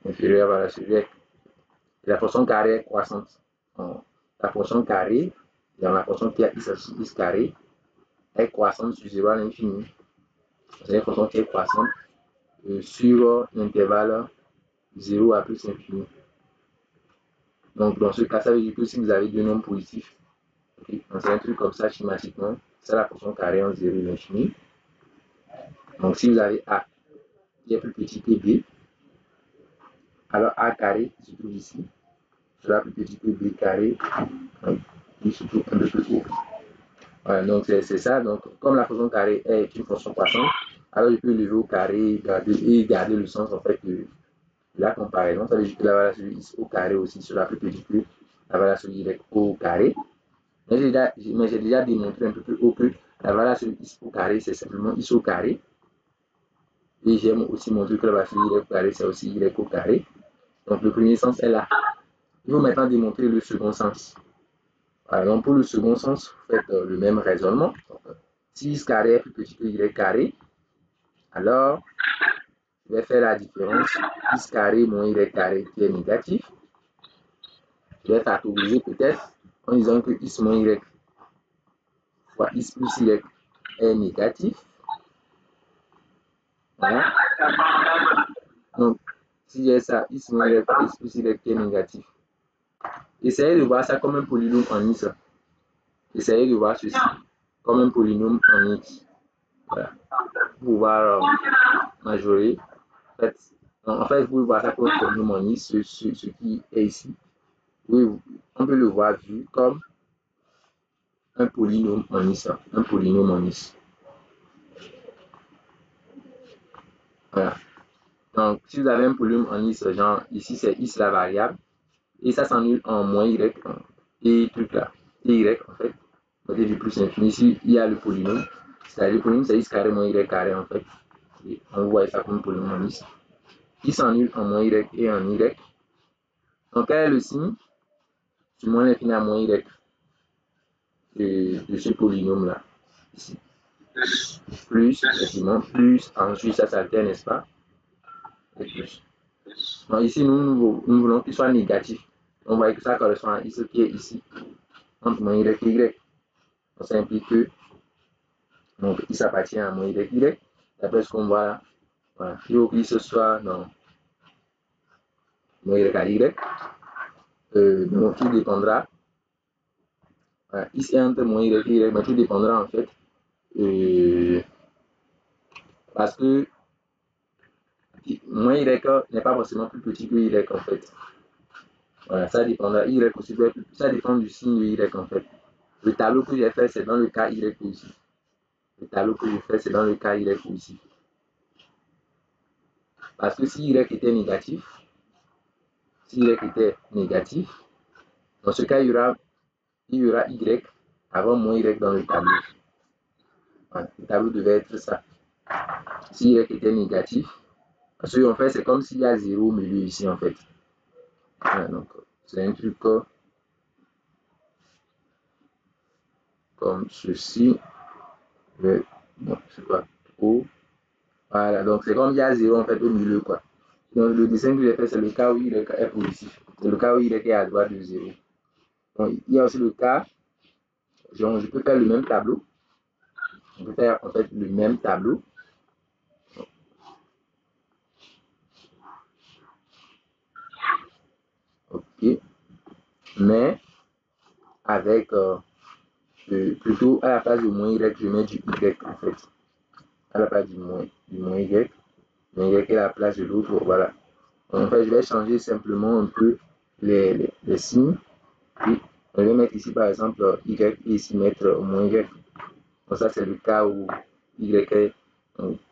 inférieur à valeur sur y. Et la fonction carrée est croissante. La fonction carrée, dans la fonction qui a x carré, est croissante sur 0 à l'infini. C'est une fonction qui est croissante sur l'intervalle 0 à plus infini. Donc, dans ce cas, ça veut dire que si vous avez deux nombres positifs, okay, c'est un truc comme ça schématiquement, c'est la fonction carrée en 0 et l'infini. Donc, si vous avez A qui est plus petit que B, alors A carré se trouve ici, sera plus petit que B carré, qui se trouve un peu plus haut. Voilà, donc c'est ça. Donc, comme la fonction carrée est une fonction croissante, alors je peux lever au carré et garder le sens en fait de la comparaison. Ça veut dire que la valeur sur x au carré aussi sera plus petite que la valeur sur y au carré. Mais j'ai déjà démontré un peu plus haut que la valeur sur x au carré, c'est simplement x au carré. Et j'ai aussi montré que la valeur sur y au carré, c'est aussi y au carré. Donc, le premier sens est là. Il faut maintenant démontrer le second sens. Alors, pour le second sens, vous faites le même raisonnement. Si x carré est plus petit que y carré, alors je vais faire la différence x carré moins y carré qui est négatif. Je vais factoriser peut-être en disant que x moins y fois x plus y est négatif. Voilà. Donc, si j'ai ça, x moins y fois x plus y qui est négatif. Essayez de voir ça comme un polynôme en x. Essayez de voir ceci comme un polynôme en x. Voilà. Pour pouvoir majorer. En fait, vous pouvez voir ça comme un polynôme en x, ce qui est ici. Oui, on peut le voir vu comme un polynôme en x. Un polynôme en x. Voilà. Donc, si vous avez un polynôme en x, genre ici c'est x la variable, et ça s'annule en moins y, et truc là, et y en fait, côté du plus infini, ici il y a le polynôme, c'est-à-dire le polynôme c'est x carré moins y carré en fait. Et on voit ça comme polynôme x. X s'annule en moins y et en y. Donc, quel est le signe du moins l'infini à moins y de ce polynôme-là? Ici. Plus, effectivement, plus, ensuite ça s'alterne, n'est-ce pas? Et plus. Donc, ici, nous voulons qu'il soit négatif. On voit que ça correspond à ce qui est ici, entre moins y et y. Donc, ça implique que donc, il s'appartient à moins y. D'après ce qu'on voit là, voilà. Il faut qu'il se soit dans moins y à y. Donc, tout dépendra. Voilà. Ici, entre moins y et y, mais tout dépendra en fait. Parce que moins y n'est pas forcément plus petit que y en fait. Voilà, ça dépendra. Y aussi, ça dépend du signe de y en fait. Le tableau que j'ai fait, c'est dans le cas y aussi. Le tableau que j'ai fait, c'est dans le cas y aussi. Parce que si y était négatif, dans ce cas, il y aura y avant moins y dans le tableau. Voilà, le tableau devait être ça. Si y était négatif, parce qu'en fait, c'est comme s'il y a 0 au milieu ici, en fait. Voilà, donc, c'est un truc comme ceci. Mais, bon, c'est pas trop. Voilà, donc c'est comme il y a 0 en fait au milieu, quoi. Donc, le dessin que j'ai fait, c'est le cas où y est positif. C'est le cas où y est à droite de 0. Donc, il y a aussi le cas, je peux faire le même tableau. On peut faire en fait le même tableau. Ok. Mais avec plutôt à la place de moins y, je mets du y en fait. À la place du moins y, mais y est à la place de l'autre. Voilà. En fait, je vais changer simplement un peu les signes. Et on va mettre ici par exemple y et ici mettre moins y. Donc ça c'est le cas où y est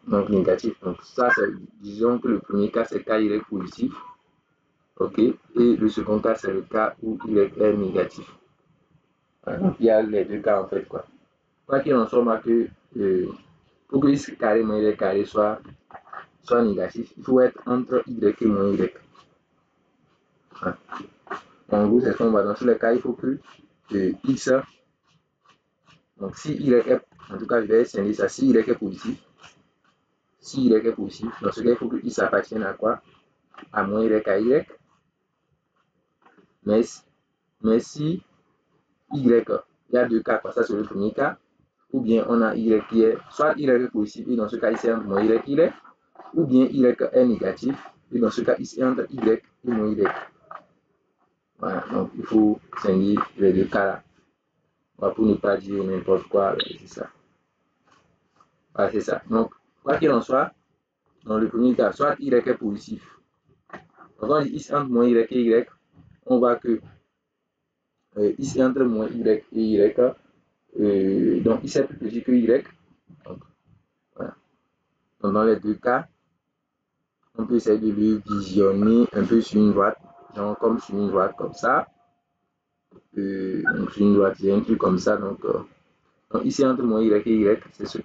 donc négatif. Donc ça c'est, disons que le premier cas c'est cas y positif. Ok. Et le second cas c'est le cas où y est négatif. Voilà. Donc il y a les deux cas en fait quoi. Quoi qu'il en soit, moi que pour que x carré moins y carré soit négatif, il faut être entre y et moins y. Voilà. En gros, c'est ce qu'on va dans tous les cas, il faut que x, donc si y est, en tout cas, je vais essayer ça, si y est positif, dans ce cas, il faut que x appartienne à quoi? À moins y à y. Mais si y, il y a deux cas, quoi, ça c'est le premier cas, ou bien on a y qui est, soit y est positif, et dans ce cas, ici entre moins y, ou bien y est négatif, et dans ce cas, ici entre y et moins y. Voilà, donc il faut scinder les deux cas là. Pour ne pas dire n'importe quoi, c'est ça. Voilà, c'est ça. Donc, quoi qu'il en soit, dans le premier cas, soit y est positif. Donc, on dit ici entre moins y et y, on voit que ici entre moins y et y, donc ici est plus petit que y. Donc, voilà. Donc, dans les deux cas, on peut essayer de le visionner un peu sur une droite, genre comme sur une droite comme ça. Donc, sur une droite, c'est un truc comme ça. Donc ici entre moins y et y, c'est ce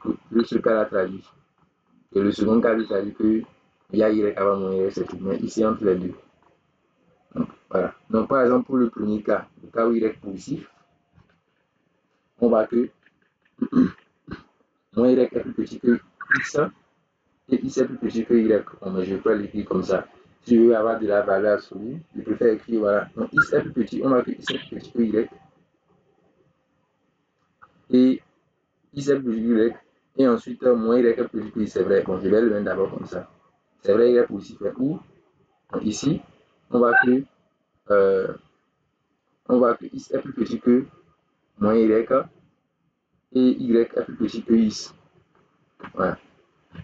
cas-là traduit. Et le second cas, il traduit que il y a y avant moins y, c'est tout. Mais ici entre les deux. Donc, voilà. Donc, par exemple, pour le premier cas, le cas où y est positif, on voit que moins y est plus petit que x et x est plus petit que y. Bon, mais je peux l'écrire comme ça. Si je veux avoir de la valeur absolue, je préfère écrire voilà. Donc, x est plus petit, on voit que x est plus petit que y. Et x est plus petit que y. Et ensuite, moins y est plus petit que y, c'est vrai. Bon, je vais le mettre d'abord comme ça. C'est vrai, y est positif. Où ici, on voit que x est plus petit que moins y et y est plus petit que x. Voilà.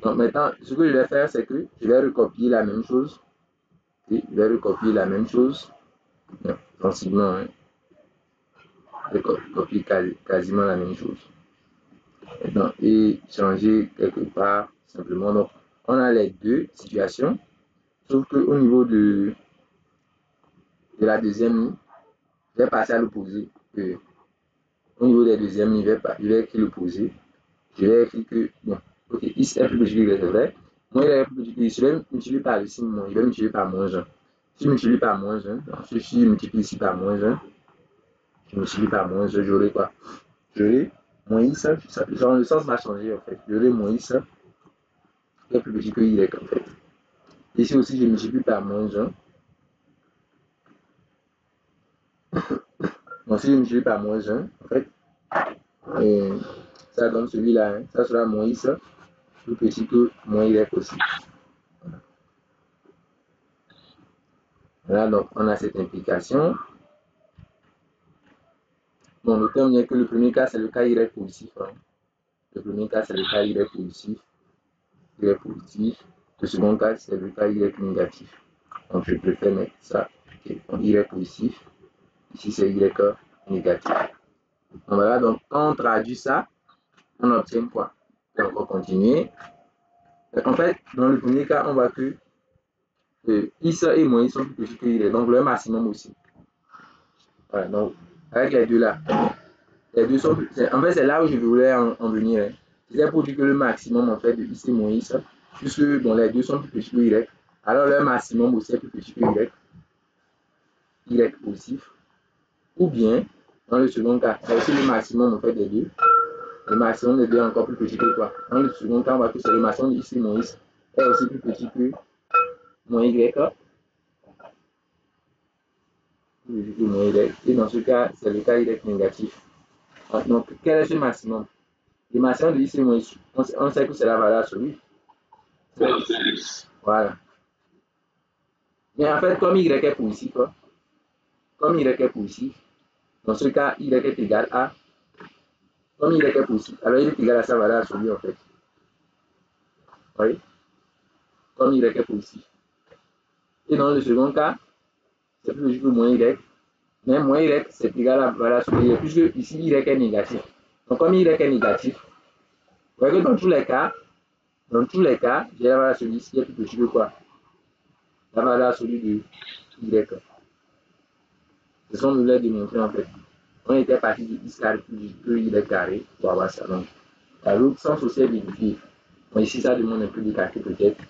Donc maintenant, ce que je vais faire, c'est que je vais recopier la même chose. Et je vais recopier la même chose. Sensiblement, hein. Je vais copier quasiment la même chose. Maintenant, et changer quelque part simplement. Donc, on a les deux situations. Sauf qu'au niveau de la deuxième ligne, je vais passer à l'opposé. Au niveau des deuxièmes lignes, je vais écrire l'opposé. Je vais écrire que, bon, ok, x est plus petit que y, c'est vrai. moins y est plus petit que ici, je vais multiplier par ici, moins, je vais multiplier par moins 1. Si je multiplie par moins 1, ensuite si je multiplie ici par moins 1, je multiplie par moins 1, j'aurai quoi? J'aurai moins x, genre le sens va changer en fait. J'aurai moins x qui est plus petit que y en fait. Ici aussi, je multiplie par moins 1. Donc si je multiplie par moins 1, en fait, ça donne celui-là, hein. Ça sera moins x plus petit que moins y aussi. Voilà, donc on a cette implication. Bon, le terme n'est que le premier cas, c'est le cas y positif. Hein. Le premier cas, c'est le cas y positif. Y positif. Le second cas, c'est le cas y négatif. Donc je préfère mettre ça. Okay. Donc, y positif. Ici, c'est y négatif. Donc, voilà, donc quand on traduit ça, on obtient quoi? Donc, on va continuer. En fait, dans le premier cas, on voit que x et moins y sont plus petits que y. Donc, le maximum aussi. Voilà, donc, avec les deux là. Les deux sont, en fait, c'est là où je voulais en venir. Hein. C'est pour dire que le maximum en fait de x et moins x, puisque bon, les deux sont plus petits que y, alors le maximum aussi est plus petit que y positif. Ou bien, dans le second cas, c'est aussi le maximum en fait des deux. Le maximum des deux est encore plus petit que quoi. Dans le second cas, on voit que c'est le maximum de x et moins x est aussi plus petit que moins y. Et dans ce cas, c'est le cas y négatif. Donc, quel est ce maximum? Le maximum de x et moins x, on sait que c'est la valeur absolue. Voilà. Mais en fait, comme y est positif, comme y est positif, dans ce cas, y est égal à, comme y est positif, alors il est égal à sa valeur absolue en fait. Oui. Comme y est positif. Et dans le second cas, c'est plus logique que moins y. Mais moins y, c'est égal à la valeur absolue, puisque ici, y est négatif. Donc, comme y est négatif, vous voyez que dans tous les cas, j'ai la valeur absolue ici qui est plus petit que quoi? La valeur absolue de y. C'est ce qu'on voulait démontrer en fait. On était parti du x carré plus que y carré pour avoir ça. Donc, l'autre sens aussi est vérifié. Bon, ici, ça demande un peu de calcul peut-être.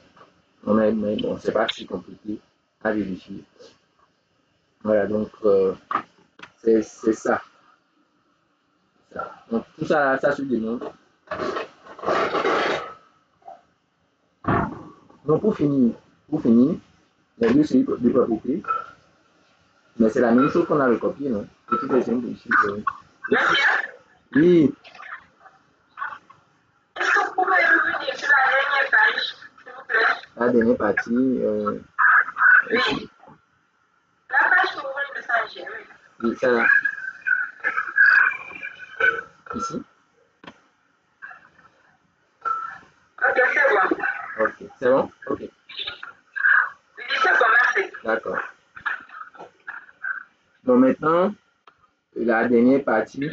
Mais bon, c'est pas si compliqué à vérifier. Voilà, donc c'est ça. Donc, tout ça, ça se démontre. Donc, pour finir, les deux séries de propriétés, mais c'est la même chose qu'on a recopié, non? Petit exemple ici. Oui. Est-ce que vous pouvez revenir sur la dernière page, s'il vous plaît? La dernière partie. Oui. La page que vous venez de changer, oui. Oui, ça là. Ici. Ok, c'est bon. Ok, c'est bon? Ok. Oui, c'est bon, merci. D'accord. Donc maintenant, la dernière partie,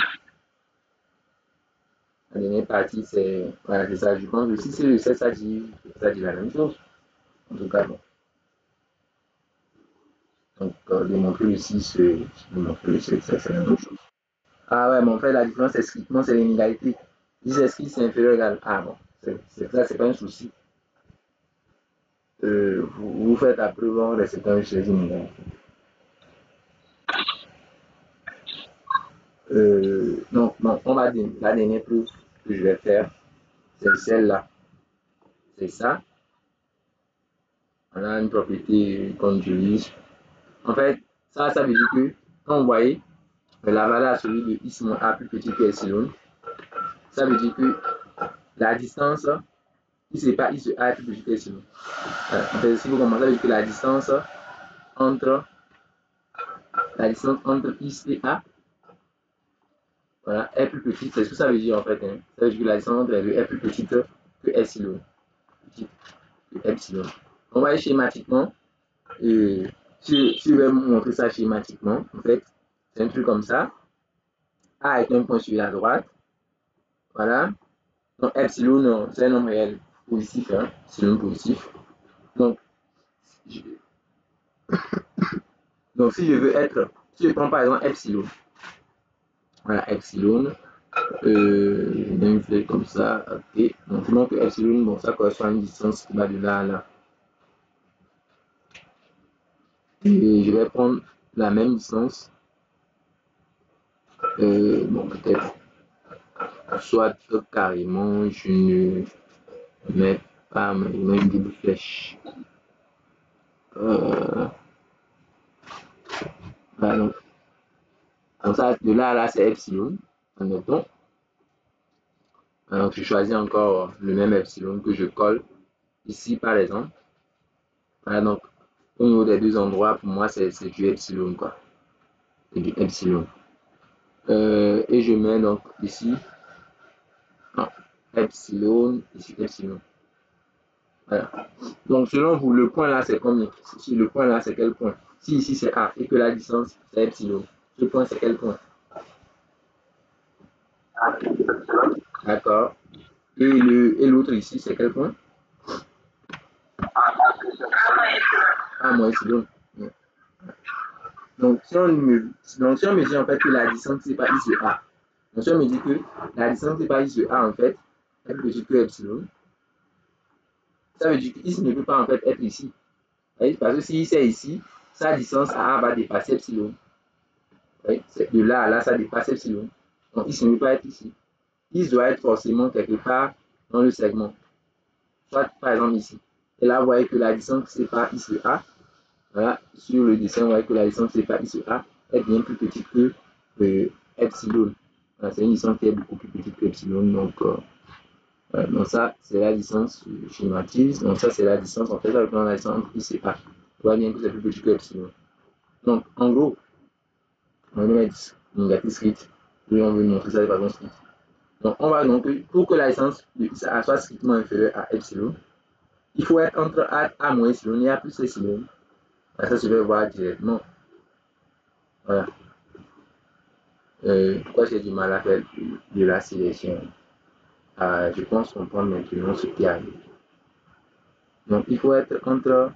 c'est voilà, c'est ça. Je pense que si c'est le 7, ça dit la même chose. En tout cas, bon. Donc, démontrer le 6, démontrer le 7, c'est la même chose. Ah ouais, mais en fait, la différence, c'est strictement, c'est l'inégalité. Si c'est strict, c'est inférieur égal. Ah bon, ça, c'est pas un souci. Vous faites après, on reste dans chez inégalité. Donc, on va dire, la dernière preuve que je vais faire, c'est celle-là. C'est ça. On a une propriété qu'on utilise. En fait, ça veut dire que, quand vous voyez, la valeur absolue de x moins a plus petit que epsilon, ça veut dire que la distance, x n'est pas x de a est plus petit que epsilon. En fait, si vous commencez, ça veut dire que la distance entre x et a, voilà, est plus petite. C'est ce que ça veut dire en fait. Hein. Ça veut dire que la distance entre les deux est plus petite que epsilon. Petite que epsilon. On va aller schématiquement. Et si je vais vous montrer ça schématiquement, en fait, c'est un truc comme ça. A est un point sur la droite. Voilà. Donc, epsilon, c'est un nombre réel positif. Hein, epsilon positif. Donc, si je veux être, si je prends par exemple epsilon, voilà, epsilon, Une flèche comme ça, ok. Donc, je montre que epsilon, bon, ça correspond à une distance qui va de là à là. Et je vais prendre la même distance. Bon, peut-être, soit carrément, je ne mets pas une double flèche. Voilà, donc ça, de là à là, c'est epsilon, admettons. Donc, je choisis encore le même epsilon que je colle ici, par exemple. Voilà, donc, au niveau des deux endroits, pour moi, c'est du epsilon, quoi. C'est du epsilon. Et je mets donc ici, non, epsilon, ici, epsilon. Voilà. Donc, selon vous, le point là, c'est combien? Si le point là, c'est quel point? Si ici, c'est A et que la distance, c'est epsilon, ce point, c'est quel point? D'accord. Et l'autre ici, c'est quel point? A moins epsilon. Donc, si on me dit en fait que la distance, c'est pas I de A. Donc, si on me dit que la distance, c'est pas I de A, en fait, est plus petite que epsilon, ça veut dire que I ne peut pas en fait être ici. Parce que si c'est ici, sa distance à A va dépasser epsilon. De là à là, ça dépasse epsilon. Donc, I ne peut pas être ici. I doit être forcément quelque part dans le segment. Soit par exemple ici. Et là, vous voyez que la distance sépare I sur A. Voilà, sur le dessin, vous voyez que la distance sépare I sur A est bien plus petite que epsilon. Voilà, c'est une distance qui est beaucoup plus petite que epsilon. Donc ça, c'est la distance schématise. Donc ça, c'est la distance, en fait, avec la distance entre I et A. Vous voyez bien que c'est plus petit que epsilon. Donc, en gros, on va mettre négatif strict. Et on veut montrer ça de façon stricte. Donc, on va donc, pour que la distance de A soit strictement inférieure à epsilon, il faut être entre A moins epsilon et A plus epsilon. Ça, je vais voir directement. Voilà. Pourquoi j'ai du mal à faire de la sélection? Je pense comprendre maintenant ce qui arrive. Donc, il faut être entre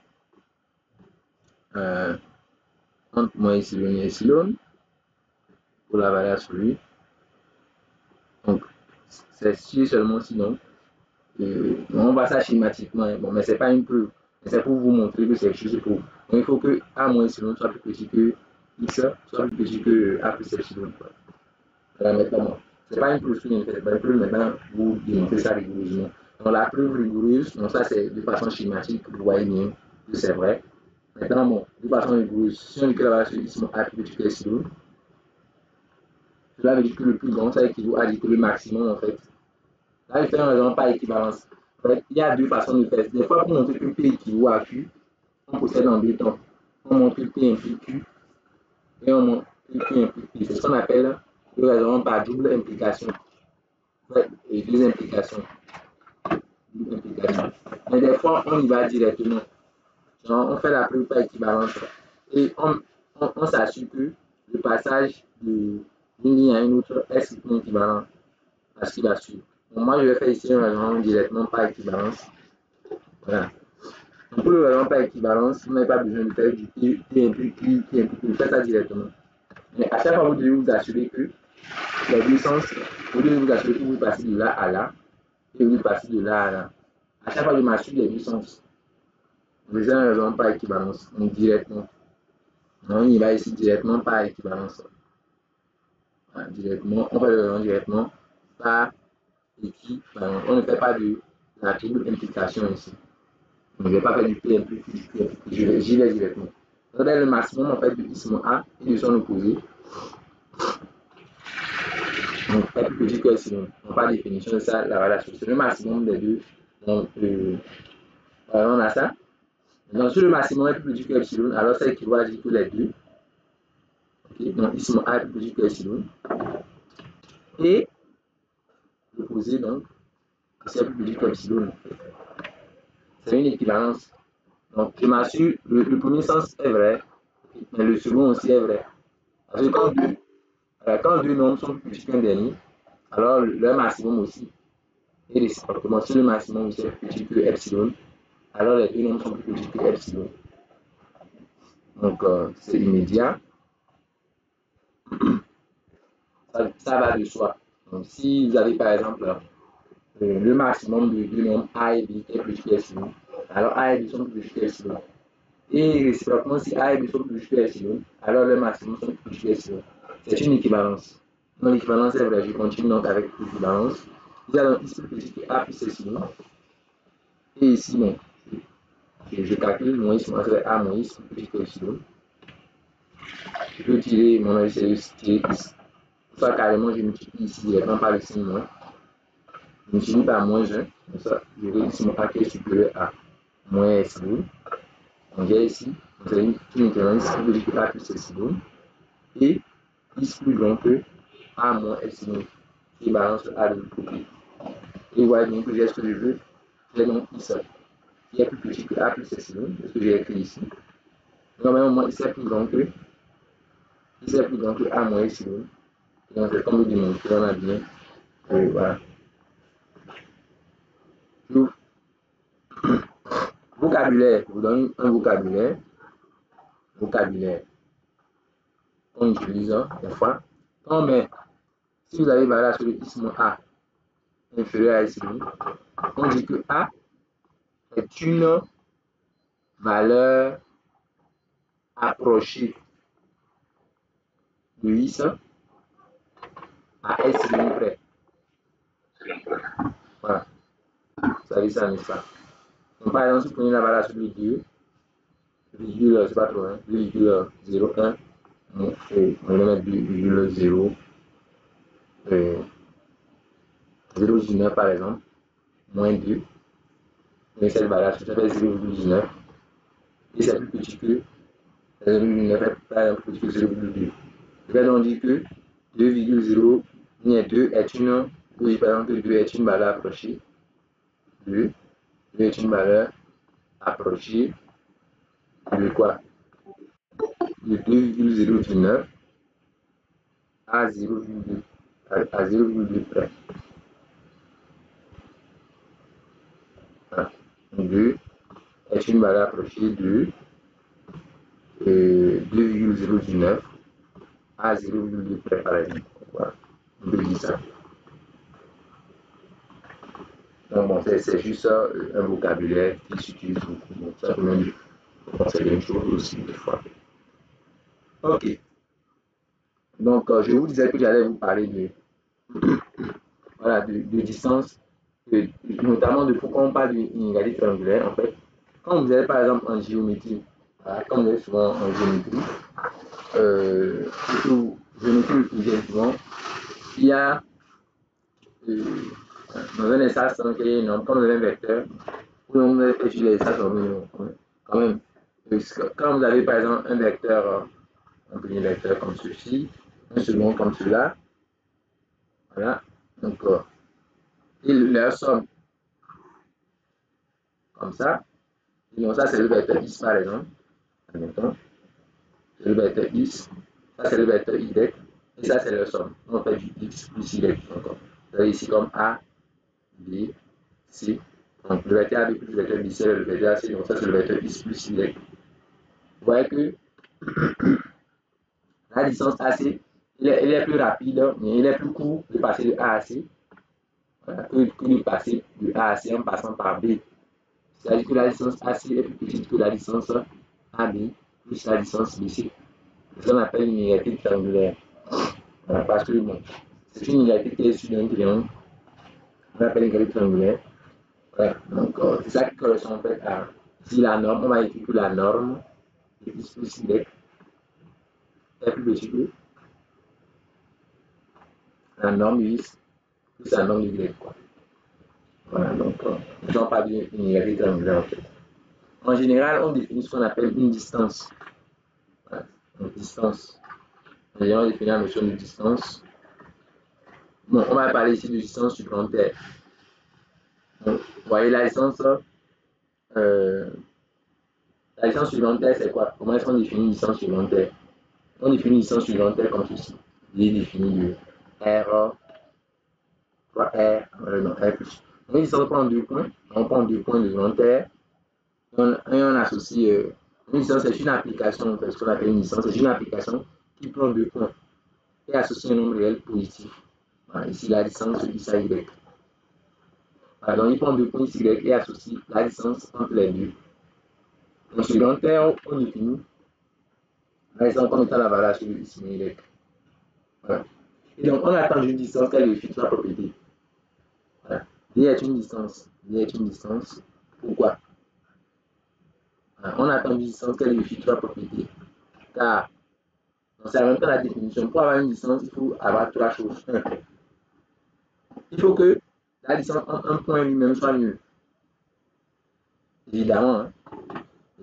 moins epsilon et epsilon pour la valeur absolue. Donc, c'est sûr seulement sinon. On va ça schématiquement, bon, mais ce n'est pas une preuve. C'est pour vous montrer que c'est quelque chose pour vous. Donc, il faut que A moins epsilon soit plus petit que X, soit plus petit que A plus epsilon. Voilà, maintenant, ce n'est pas une preuve, c'est pas une preuve, maintenant, vous démontrez ça rigoureusement. Donc, la preuve rigoureuse, donc ça, c'est de façon schématique, vous voyez bien que c'est vrai. Maintenant, bon, de façon rigoureuse, si on dit que la valeur sur X A plus petit que epsilon, cela veut dire que le plus grand, ça équivaut à dire que le maximum, en fait. Là, je fais un raisonnement par équivalence. En fait, il y a deux façons de faire. Des fois, pour montrer que P équivaut à Q, on procède en deux temps. On montre que P implique Q et on montre que Q implique P. C'est ce qu'on appelle le raisonnement par double implication. En fait, et deux implications. Double implication. Mais des fois, on y va directement. Genre, on fait la preuve par équivalence. Et on s'assure que le passage d'une ligne à une autre est strictement équivalent à ce qui va suivre. Donc, moi, je vais faire ici un raisonnement directement par équivalence. Voilà. Donc, pour le raisonnement par équivalence, vous n'avez pas besoin de faire du P implique Q, P implique Q, vous faites ça directement. Mais à chaque fois, vous devez vous assurer que les deux sens, vous devez vous assurer que vous passez de là à là et vous passez de là à là. À chaque fois, je m'assure les deux sens. Vous faites un raisonnement par équivalence, donc directement. Donc, on y va ici directement par équivalence. Voilà, directement, on fait le raisonnement directement par équivalence. On ne fait pas de la double implication ici. Je ne vais pas faire du P implique Q, j'y vais directement. Donc, le maximum en fait de X moins A et de son opposé. Donc, est plus petit que epsilon. Donc, par définition de ça, la relation. C'est le maximum des deux. Donc, on a ça. Donc, si le maximum est plus petit que epsilon, alors ça équivaut à dire que les deux. Okay. Donc, X moins A est plus petit que epsilon. Et l'opposé, donc, c'est plus petit que epsilon. C'est une équivalence. Donc, je m'assure, le premier sens est vrai, mais le second aussi est vrai. Parce que quand deux nombres sont plus petits qu'un dernier, alors leur maximum aussi est réciproquement. Si le maximum aussi est plus petit que epsilon, alors les deux nombres sont plus petits que epsilon. Donc, c'est immédiat. Ça va de soi. Donc, si vous avez par exemple le maximum de deux nombres A et B qui est plus que epsilon, alors A et B sont plus que epsilon. Et réciproquement, si A et B sont plus que epsilon, alors le maximum sont plus que epsilon. C'est une équivalence. Donc l'équivalence est vraie. Je continue donc avec l'équivalence. Nous allons ici plus que A plus epsilon. Et ici, bon, je calcule moins ici, moi c'est A moins ici plus que epsilon. Je peux tirer, mon avis c'est de tirer ici. Soit carrément, je multiplie ici directement par le signe moins. Je multiplie par moins 1. Comme ça, je vais ici mon A qui est supérieur à moins epsilon. Donc j'ai ici, c'est une équivalence qui veut dire que A plus epsilon. Et ici plus grand que A moins epsilon qui balance A de l'autre côté. Et vous voyez bien que j'ai ce que je veux. J'ai donc ici qui est plus petit que A plus epsilon, c'est ce que j'ai écrit ici. Normalement, ici est plus grand que A moins epsilon. Et donc, c'est comme le démontrer, on a bien. Voilà. Vocabulaire, je vous donne un vocabulaire. Vocabulaire. On utilise des fois. On met, si vous avez valeur sur le isme A inférieur à epsilon, on dit que A est une valeur approchée de X à epsilon près. Voilà. Vous savez ça, n'est-ce pas? Donc, par exemple, si vous prenez la valeur sur le 2, virgule, c'est pas trop, hein, 2,01, on va mettre 2,0, 0,19 par exemple, moins 2, mais cette valeur, ça fait 0,19, et c'est plus petit que 0,9 est par exemple plus petit que 0,2. Je vais donc dire que 2,0 est une, oui, par exemple, 2 est une valeur approchée, 2 est une valeur approchée de quoi? De 2,019 à 0,2 près. 2 est une valeur approchée de 2,019 à 0,2 près par exemple. Voilà. On peut dire ça. Donc bon, c'est juste un vocabulaire qui s'utilise beaucoup. Donc ça peut même c'est une chose aussi des fois. Ok. Donc je vous disais que j'allais vous parler de distance, notamment de pourquoi on parle d'inégalité triangulaire. En fait, quand vous êtes par exemple en géométrie, voilà, comme vous êtes souvent en géométrie, surtout géométrie euclidienne souvent, il y a dans un espace donc il y a une norme, comme dans un vecteur, où on va étudier les espaces quand même. Quand vous avez par exemple un vecteur, un premier vecteur comme ceci, un second comme cela, voilà, donc leur somme comme ça, et donc ça c'est le vecteur X par exemple, admettons, c'est le vecteur X, ça c'est le vecteur Y, et ça c'est leur somme. On fait du X plus Y encore. Vous avez ici comme A, B, C. Donc le vecteur AB plus le vecteur B, c'est le vecteur AC, donc ça c'est le vecteur X plus Y. Vous voyez que la distance AC, il est plus rapide, mais il est plus court de passer de A à C que de passer de A à C en passant par B. C'est-à-dire que la distance AC est plus petite que la distance AB plus la distance BC. C'est ce qu'on appelle une inégalité triangulaire. Voilà, parce que bon, c'est une inégalité qui est issue d'un triangle. On appelle une inégalité triangulaire. Ouais, donc c'est ça qui correspond en fait à si la norme, on va écrire que la norme de X plus Y est plus petite que la norme de X plus la norme de Y. Quoi. Voilà, donc on parle d'une inégalité triangulaire en fait. En général, on définit ce qu'on appelle une distance. Voilà, une distance. On définit la notion de distance. Bon, on va parler ici de distance supplémentaire. Donc, vous voyez la distance supplémentaire, c'est quoi? Comment est-ce qu'on définit une distance supplémentaire? On définit une distance supplémentaire comme ceci. Il est défini de R, soit R, non, R plus. Donc, une distance prend deux points. On prend deux points de grand R. On associe. Une distance, c'est une application, ce qu'on appelle une distance, c'est une application qui prend deux points et associe un nombre réel positif. Voilà, ici, la distance de x à y. Voilà, donc, il prend deux points x, y et associe la distance entre les deux. Donc, sur le terme, on définit la distance comme étant la variation de x moins y. Voilà. Et donc, on attend une distance qu'elle vérifie trois propriétés. Voilà. D est une distance. D est une distance. Pourquoi? Voilà. On attend une distance qu'elle vérifie trois propriétés. Car, c'est en même temps la définition. Pour avoir une distance, il faut avoir trois choses. Il faut que la distance entre un point lui-même soit nulle. Évidemment, hein.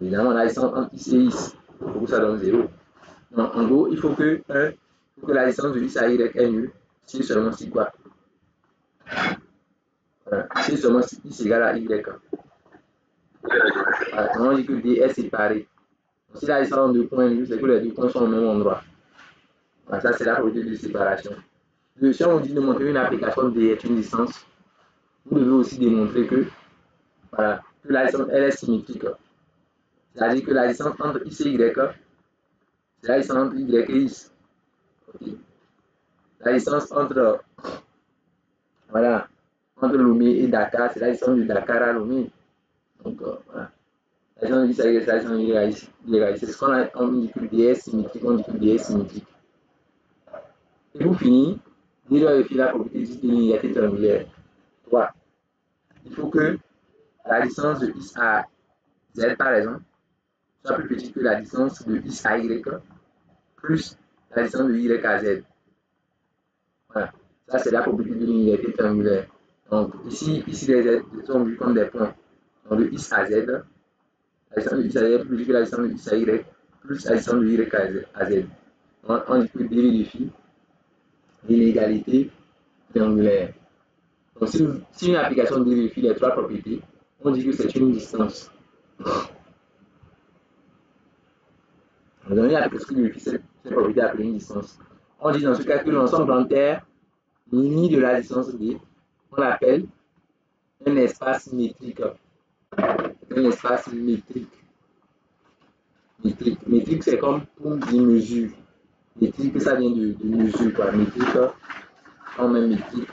Évidemment, la distance entre x et x, il faut que ça donne 0. Donc, en gros, il faut que la distance de x à y est nulle. Si seulement si quoi? Si seulement si x égale à y. Voilà, on dit que D est séparé. Donc, si la distance entre deux points nuls, c'est que les deux points sont au même endroit. Voilà, ça, c'est la propriété de séparation. Si on dit de montrer une application D est une distance, vous devez aussi démontrer que, voilà, que la distance elle est symétrique. C'est-à-dire que la distance entre x et y, c'est la distance entre y et x. Okay. La distance entre, voilà, entre Lomé et Dakar, c'est la distance de Dakar à Lomé. Donc, voilà. La distance de x à y, c'est la distance de y à x. C'est ce qu'on dit que D est symétrique, on dit que D est symétrique. Et pour finir, D doit vérifier la propriété de l'unité triangulaire. 3. Il faut que la distance de x à z, par exemple, soit plus petite que la distance de x à y plus la distance de y à z. Voilà. Ça, c'est la propriété de l'unité triangulaire. Donc, ici les z sont vus comme des points. Donc, de x à z, la distance de x à z est plus petite que la distance de x à y plus la distance de y à z. On dit que D vérifie l'inégalité triangulaire. Donc, si une application vérifie les trois propriétés, on dit que c'est une distance. Donc, une application qui vérifie cette propriété appelée une distance. On dit dans ce cas que l'ensemble entier mini de la distance D, on l'appelle un espace métrique. Un espace métrique. Métrique, c'est comme pour dire mesure. Métrique, ça vient de mesure, quoi. Métrique, quand même métrique,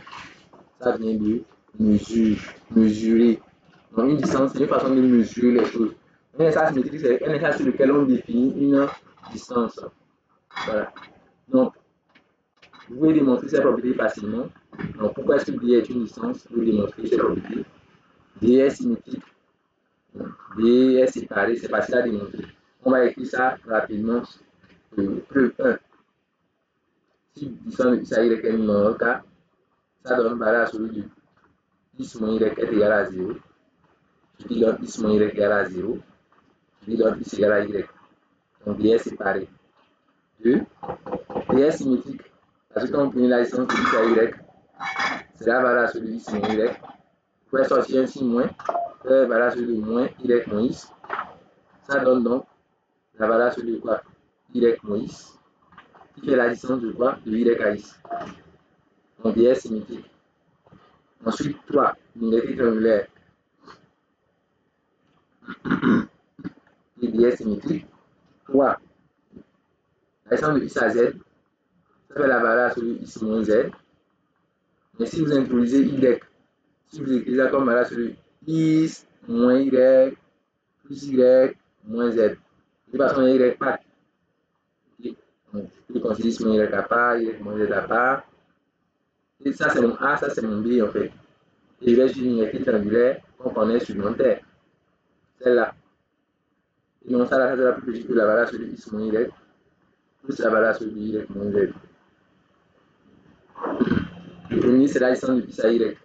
ça vient de mesure, mesurer. Donc, une distance, c'est une façon de mesurer les choses. Un espace métrique, c'est un espace sur lequel on définit une distance. Voilà. Donc, vous pouvez démontrer cette propriété facilement. Donc, pourquoi est-ce que D est une distance? Vous pouvez démontrer cette propriété. D est symétrique. D est séparé, c'est facile à démontrer. On va écrire ça rapidement. Preuve 1. Si distance de x à y est numéro K, ça donne valeur absolue de x moins y est égal à 0. Ce qui donne x moins y égal à 0. Ce qui donne x égal à y. Donc D est séparé. 2. D est symétrique. Parce que quand on prend la distance de x à y, c'est la valeur absolue de x moins y. Vous pouvez sortir un signe moins, la valeur absolue de moins y moins x. Ça donne donc la valeur absolue de quoi? Y moins x. Qui fait la distance de quoi? De y à x. Donc D est symétrique. Ensuite, 3. L'unité triangulaire. Et D est symétrique. 3. La distance de x à z, ça fait la valeur absolue de x moins z. Mais si vous introduisez y, si vous écrivez ça comme valeur absolue x moins y plus y moins z, de toute façon, y pas. Donc, je considère x moins y à part, y moins z à part. Et ça, c'est mon A, ça, c'est mon B, en fait. Et je vais sur une unité triangulaire qu'on connaît sur mon terre. Celle-là. Et donc, ça, là, c'est la plus petite que la valeur absolue de x moins y plus la valeur absolue de y moins z. Le premier, c'est la distance de x à y. Et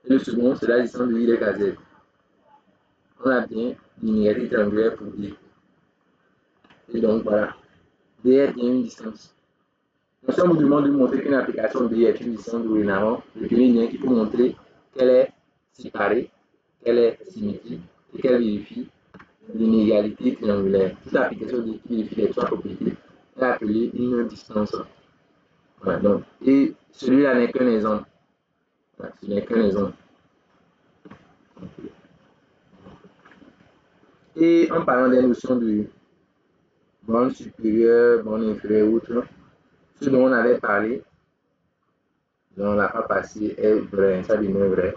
le second, c'est la distance de y à z. On a bien l'unité triangulaire pour D. Et donc, voilà. D est bien une distance. Donc, si on vous demande de montrer qu'une application D est une distance dorénavant, le premier lien qui peut montrer qu'elle est séparée, qu'elle est symétrique et qu'elle vérifie l'inégalité triangulaire. Toute application D qui vérifie les trois propriétés est appelée une distance. Voilà, donc, et celui-là n'est qu'un exemple. Voilà, ce n'est qu'un exemple. Et en parlant des notions de borne supérieure, borne inférieure, autre, ce dont on avait parlé, Donc la part passive est vraie, ça devient vrai.